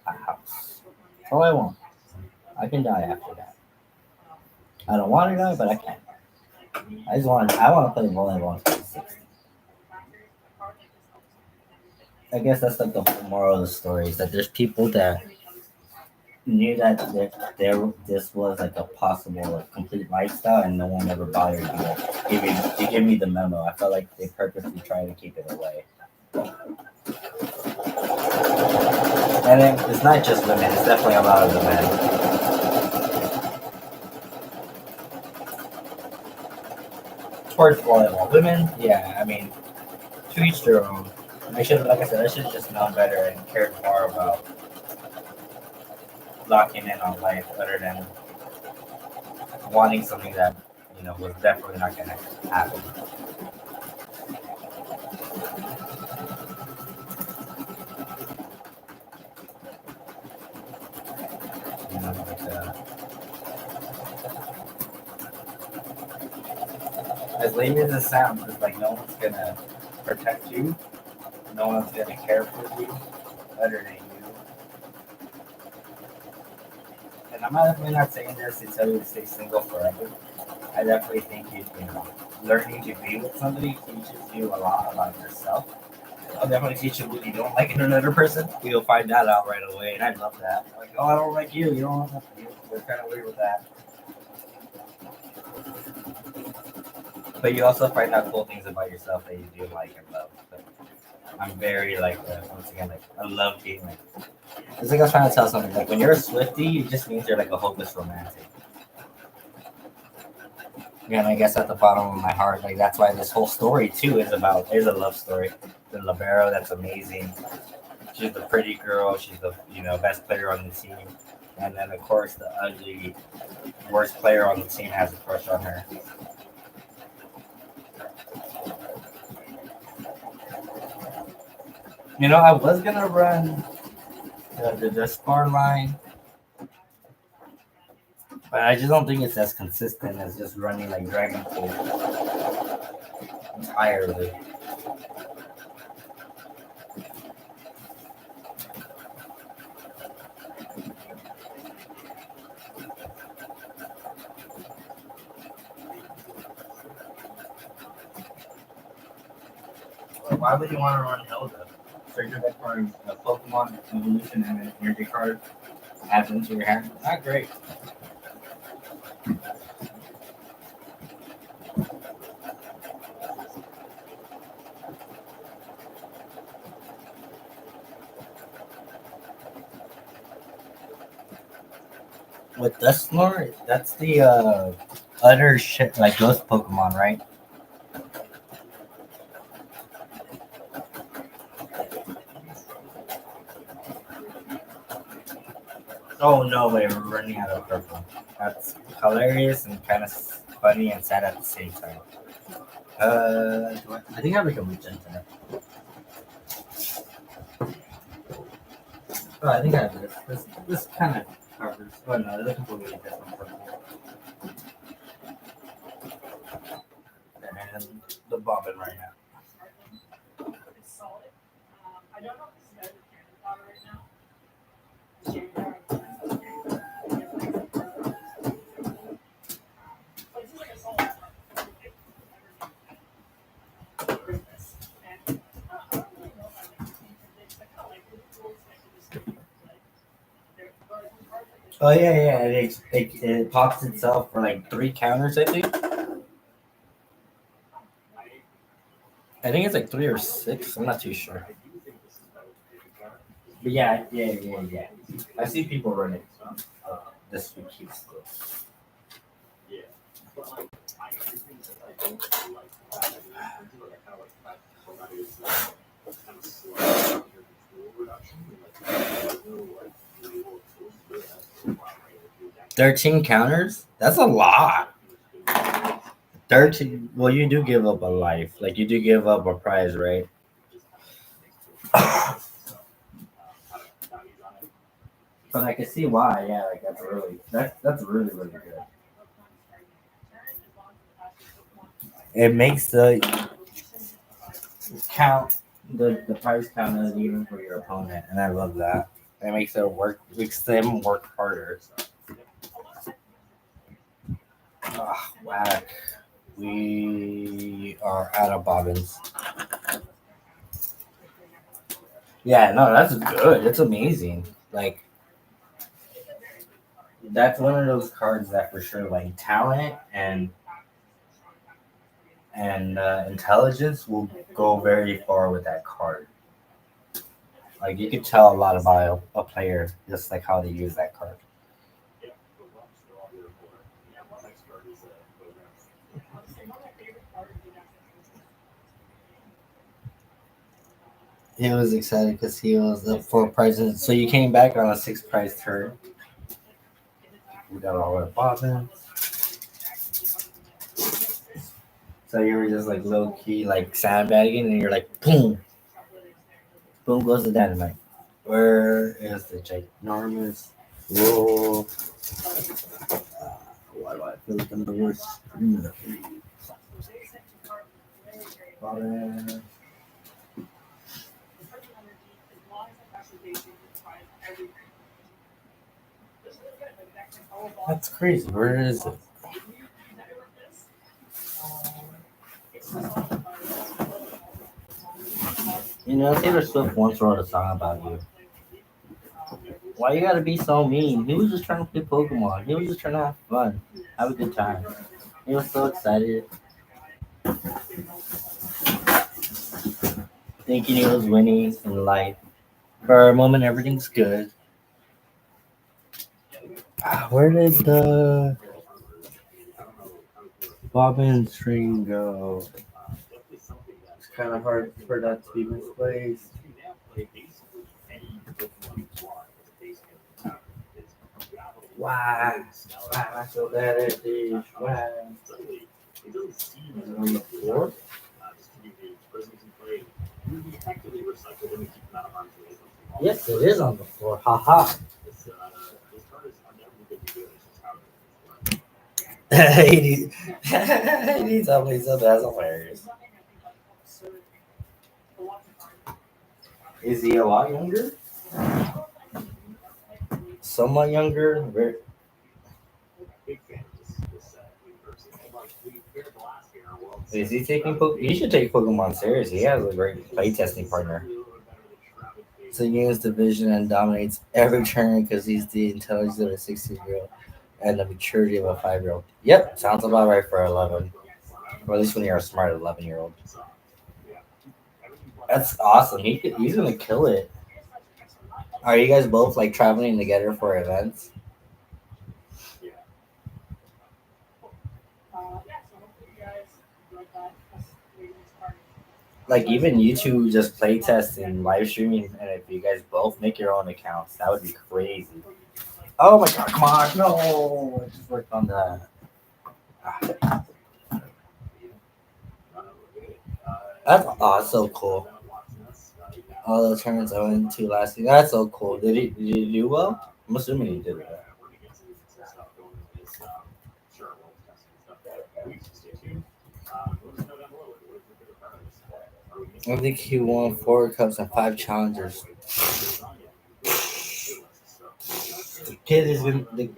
a house. That's all I want. I can die after that. I don't want to die, but I can. I want to play volleyball until I'm 60. I guess that's like the whole moral of the story is that there's people that knew that this was like a possible like, complete lifestyle and no one ever bothered to give me the memo. I felt like they purposely tried to keep it away. And it's not just women, it's definitely a lot of the men. Towards volleyball. Women, yeah, I mean, to each their own. Like I said, I should have just known better and cared more about locking in on life other than wanting something that, was definitely not going to happen. Like, as lame as it sounds, it's like no one's going to protect you, no one's going to care for you other than you. And I'm definitely not saying this to tell you to stay single forever. I definitely think learning to be with somebody teaches you a lot about yourself. I'll definitely teach you what you don't like in another person. You'll find that out right away, and I love that. Like, oh, I don't like you. You don't like me. We're kind of weird with that. But you also find out cool things about yourself that you do like and love. But I'm very like once again like I love being like. It's like I was trying to tell something. Like when you're a Swiftie, it just means you're like a hopeless romantic. Yeah, and I guess at the bottom of my heart, like that's why this whole story too is a love story. The libero, that's amazing. She's the pretty girl. She's the best player on the team, and then of course the ugly worst player on the team has a crush on her. I was gonna run the spar line, but I just don't think it's as consistent as just running like Dragon Pool entirely. Why would you want to run Hilda? So you're like for a Pokemon evolution and an energy card. adds into your hair. Not great. With Dusknoir, that's the other shit like ghost Pokemon, right? Oh no, wait, we're running out of purple. That's hilarious and kind of funny and sad at the same time. I think I have like a magenta. Oh, I think I have this. This kind of covers. Oh no, they're completely different purple. And the bobbin right now. Oh yeah, yeah. It pops itself for like 3 counters, I think. I think it's like 3 or 6. I'm not too sure. But yeah, yeah. I see people running. This week keeps. "13 counters? That's a lot. 13. Well, you do give up a life. Like, you do give up a prize, right? But I can see why. Yeah, like that's really good. It makes the count the price count as even for your opponent, and I love that. It makes them work harder. Ah, whack. We are out of bobbins. Yeah, no, that's good. It's amazing. Like, that's one of those cards that for sure, like talent and intelligence will go very far with that card. Like, you could tell a lot about a player just like how they use that card. He was excited because he was up for prizes. So you came back on a 6 prize turn. We got all our bobbins. So you were just like low key, like sandbagging, and you're like, boom, boom goes the dynamite. Where is the ginormous roll? Why do I feel like I'm the worst? Bobbin. That's crazy. Where is it? You know, Taylor Swift once wrote a song about you. Why you gotta be so mean? He was just trying to play Pokemon. He was just trying to have fun, have a good time. He was so excited, thinking he was winning in life. For a moment, everything's good. Where did the bobbin string go? It's kind of hard for that to be misplaced. Why? Why am I so bad at this? Why? Is it on the floor? Yes, it is on the floor. Haha. he needs, he needs somebody so that's hilarious. Is he a lot younger? Somewhat younger? Is he taking Pokemon? He should take Pokemon serious. He has a great playtesting partner. So he gains the vision and dominates every turn because he's the intelligence of a 16-year-old and the maturity of a 5-year-old. Yep, sounds about right for 11. Or at least when you're a smart 11-year-old. That's awesome. He's gonna kill it. Are you guys both like traveling together for events? Like even you two just play test and live streaming, and if you guys both make your own accounts, that would be crazy. Oh my god, come on, no! I just worked on that. That's so cool. All the tournaments I went to last year. That's so cool. Did he do well? I'm assuming he did well. I think he won 4 cups and 5 challengers. The kid is gonna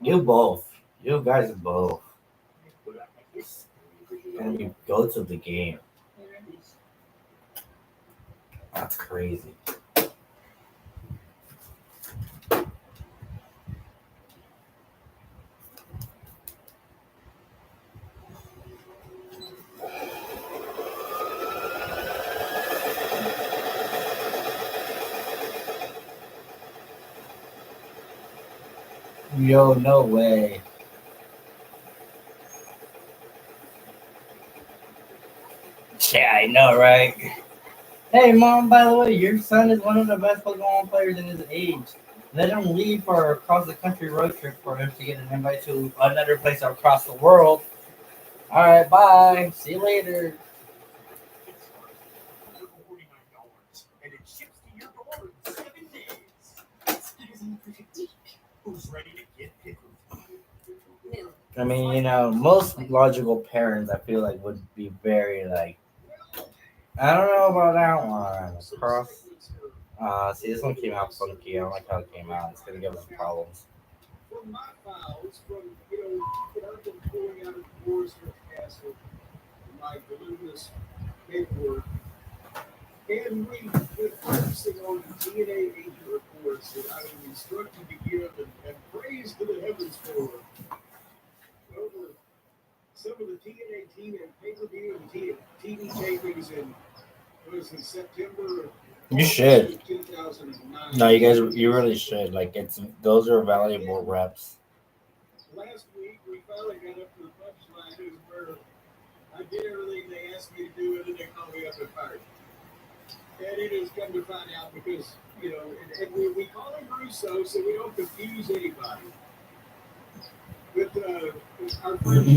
you both. You guys both. And you go to the game. That's crazy. Yo, no way. Yeah, I know, right? Hey, mom. By the way, your son is one of the best Pokemon players in his age. Let him leave for a cross the country road trip for him to get an invite to another place across the world. All right, bye. See you later. I mean, most logical parents, I feel like, would be very like, I don't know about that one. Cross. See, this one came out funky. I don't like how it came out. It's gonna give us problems. You should. No, you really should. Like, those are valuable reps.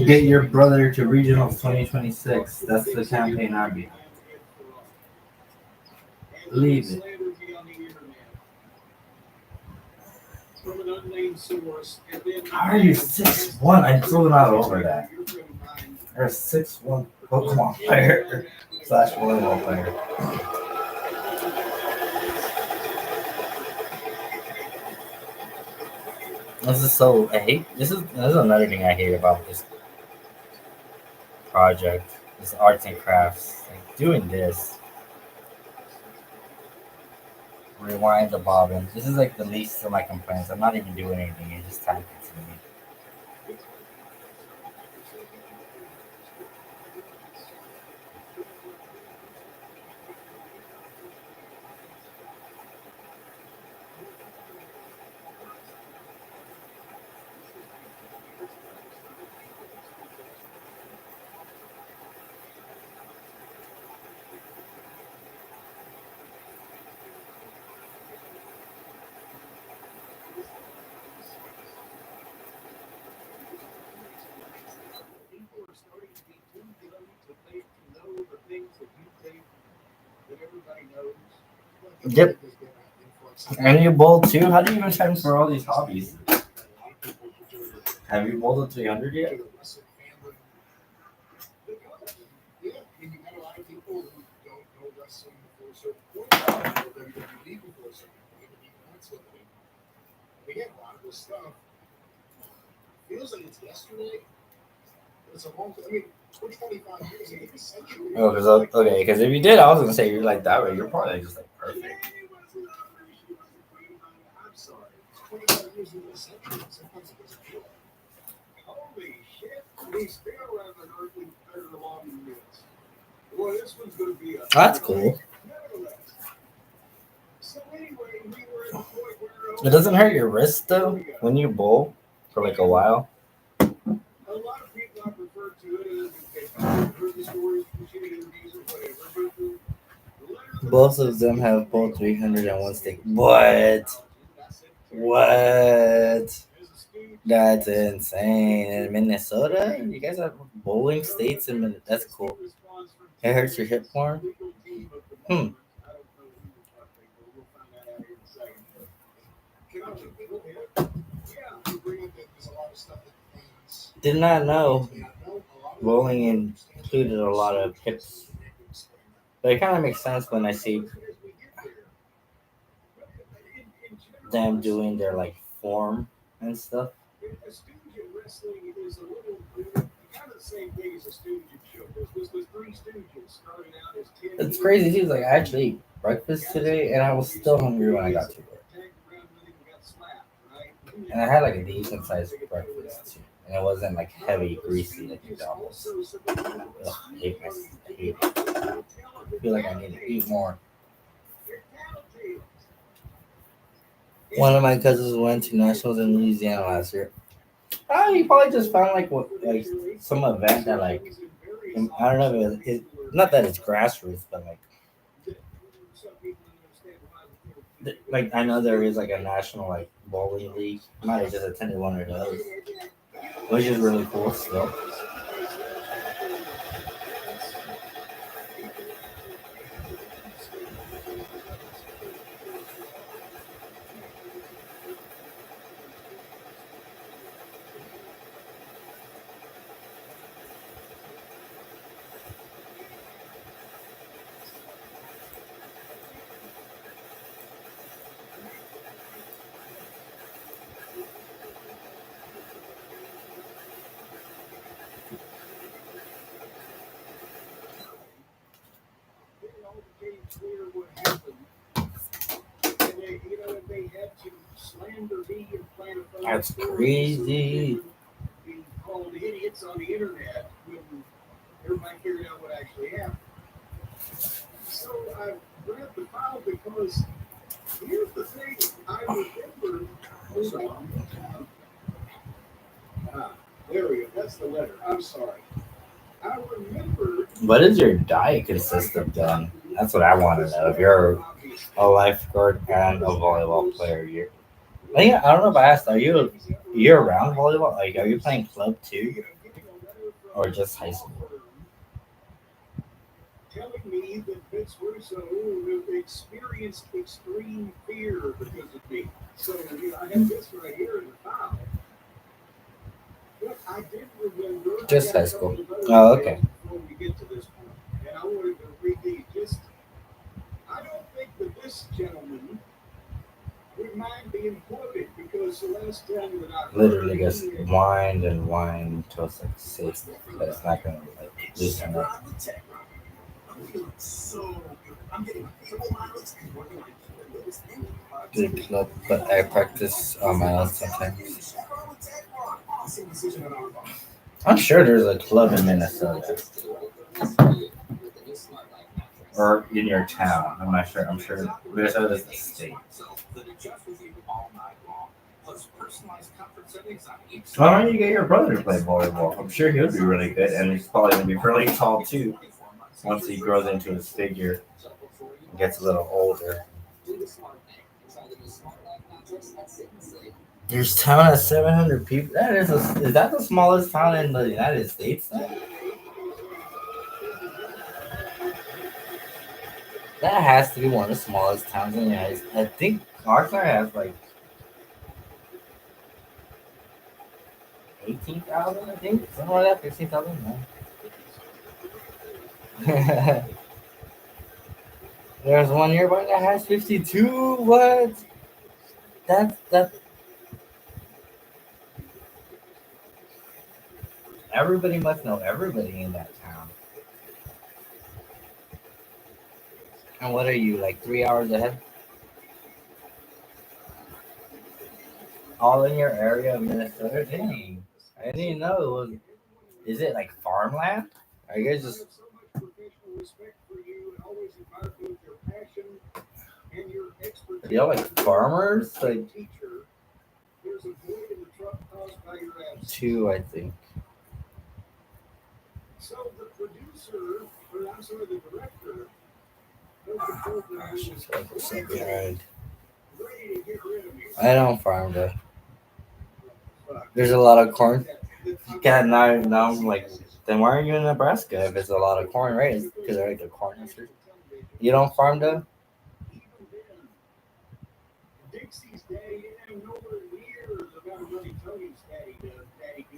Get your brother to regionals 2026. That's the campaign I'd be. Leave it. How are you 6'1"? I'm still not over that. You're a 6'1" Pokemon player slash volleyball player. I hate this is another thing I hate about this project, this arts and crafts. Like doing this. Rewind the bobbin. This is like the least of my complaints. I'm not even doing anything. It's just time consuming. Yep. And you bowl too? How do you even time for all these hobbies? Have you bowled a 300 yet? Oh, because okay, because if you did, I was gonna say you're like that way. You're probably just like perfect. That's cool. It doesn't hurt your wrist though when you bowl for like a while. Both of them have both 301 stick. What? What? That's insane. In Minnesota, you guys have bowling states in Minnesota. That's cool. It hurts your hip more. Hmm. Did not know bowling included a lot of hips. But it kind of makes sense when I see them doing their like form and stuff. It's crazy too. Like I actually ate breakfast today, and I was still hungry when I got to work. And I had like a decent sized breakfast too, and it wasn't like heavy, greasy like McDonald's. Ugh, I hate my, I hate it. I feel like I need to eat more. One of my cousins went to nationals in Louisiana last year. Oh, he probably just found like what, like some event that like I don't know. If not that it's grassroots, but like I know there is like a national like bowling league. I might have just attended one of those, which is really cool still. That's crazy. What does your diet consist of then? That's what I want to know. If you're a lifeguard and a volleyball player, I think I don't know if I asked. Are you a year-round volleyball? Like, are you playing club too, or just high school? Just high school. Oh, okay. Literally just wind and wind until it's like safe, but it's not gonna like loosen up. Big club, but I practice on my own sometimes. I'm sure there's a club in Minnesota or in your town. I'm not sure. I'm sure Minnesota's the state. Why don't you get your brother to play volleyball? I'm sure he'll be really good, and he's probably gonna be really tall too once he grows into his figure and gets a little older. Your town has 700 people. Is that the smallest town in the United States? That has to be one of the smallest towns in the United States. I think Oxnard has like 18,000. I think something like that. 15,000. No. There's one nearby that has 52. What? That's everybody must know everybody in that town. And what are you like 3 hours ahead? all in your area of Minnesota? Dang. I didn't even know it was. Is it like farmland? Are you guys just. Are y'all like farmers? Like. Two, I think. I don't farm though. There's a lot of corn. You can't now I'm like, then why are you in Nebraska if it's a lot of corn, right? Because they're like the corn hustlers. You don't farm though?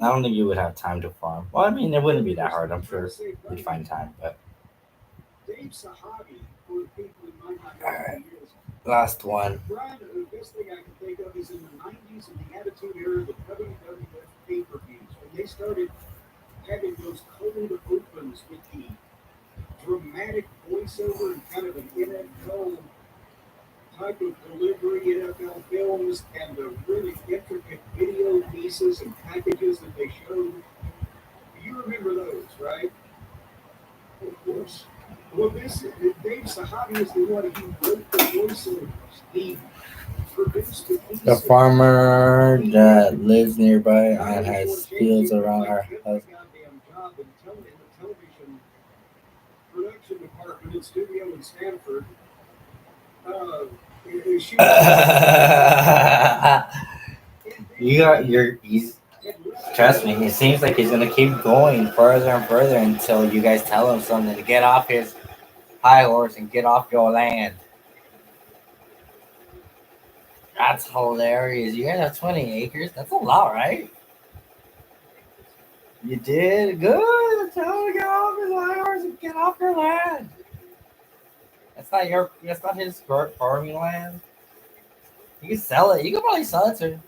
I don't think you would have time to farm. Well, I mean, it wouldn't be that hard. I'm sure you'd find time. But all right, last one. The farmer that lives nearby and has fields around our house. You got your. He's trust me. He seems like he's gonna keep going further and further until you guys tell him something to get off his high horse and get off your land. That's hilarious. You guys have 20 acres. That's a lot, right? You did good. Tell him to get off his high horse and get off your land. That's not your. That's not his farming land. You can sell it. You can probably sell it to him.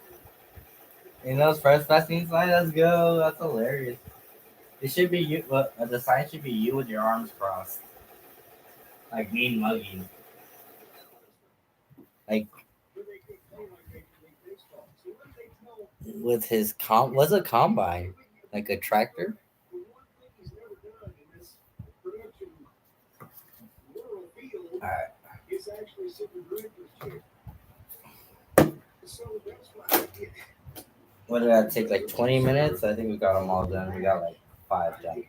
In those first fasting sign, let's go. That's hilarious. It should be you. The sign should be you with your arms crossed, like mean mugging. Like with his what's a combine? Like a tractor? Alright. What did that take? Like 20 minutes? I think we got them all done. We got like 5 done.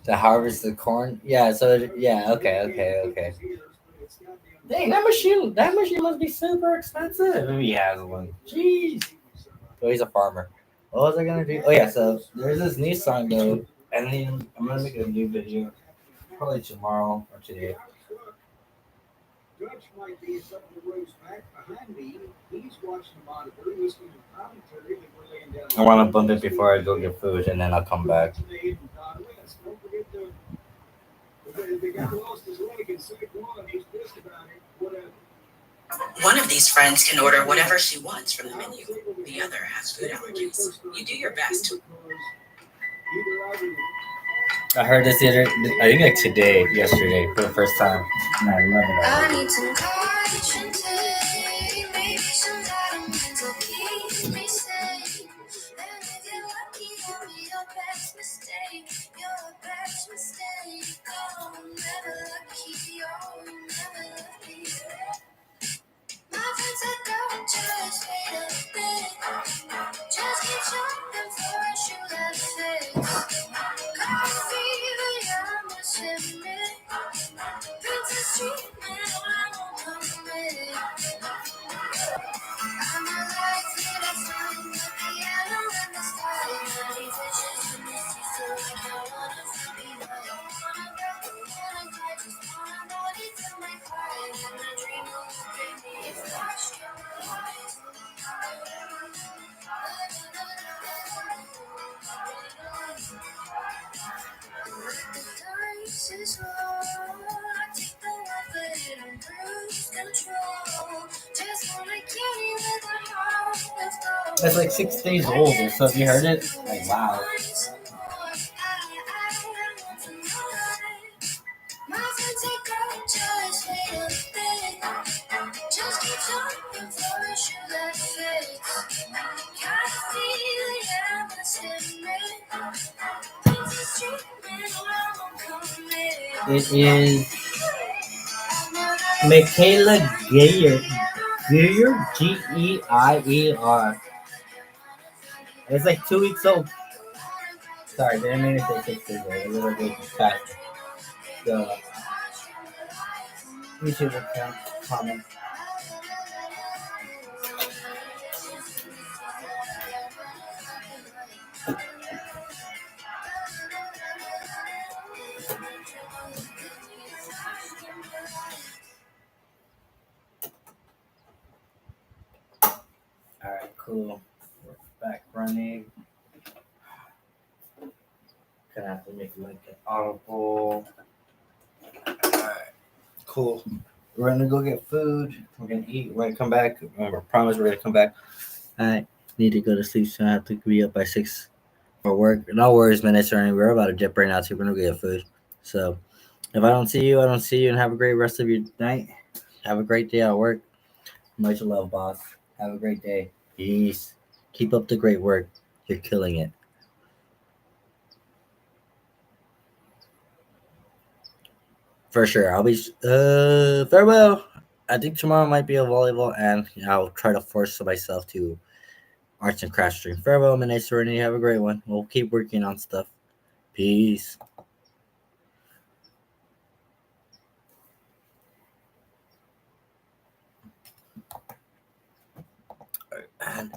To harvest the corn? Yeah, so yeah, okay. Dang, that machine must be super expensive if he has one. Jeez. So he's a farmer. What was I gonna do? Oh yeah, so there's this new song though, and then I'm gonna make a new video probably tomorrow or today. I want to bump it before I go get food, and then I'll come back. One of these friends can order whatever she wants from the menu. The other has food allergies. You do your best to. I heard this the other, I think like yesterday, for the first time, and I love it. I need some courage today. Maybe some mental keeps me sane. And if you're lucky, you'll be your best mistake. Your best mistake. Oh, never lucky. Oh, never lucky. My friends said don't just wait a bit. Just keep shopping for a shoe that fits. Coffee, the young must admit. Princess treatment, I won't commit. I'm a light that I find the piano and the sky. Many fishes in the sea, so like I wanna be right. Wanna go, wanna cry, just wanna body till my cry. And I dream of looking me if watch your eyes. The dice is roll. I take the one, but it don't lose control. Just wanna get you with my heart. That's like 6 days old, so if you heard it, like wow. My friends say, girl, just wait a bit. Just keep talking It is Michaela Geyer. Geyer? Geier. It's like 2 weeks old. Sorry, didn't mean to say 6 days old. A little bit fast. The YouTube account comment. Alright, cool. We're back running. Gonna have to make like an audible. Alright, cool. We're gonna go get food. We're gonna eat. We're gonna come back. Remember, promise we're gonna come back. I need to go to sleep, so I have to be up by 6 for work. No worries, man. It's running. We're about to dip right now, too. We're gonna go get food. So if I don't see you, I don't see you, and have a great rest of your night. Have a great day at work. Much love, boss. Have a great day. Peace. Keep up the great work. You're killing it. For sure. I'll be farewell. I think tomorrow might be a volleyball, and I'll try to force myself to arts and crafts stream. Farewell, my nice Serenity. Have a great one. We'll keep working on stuff. Peace. And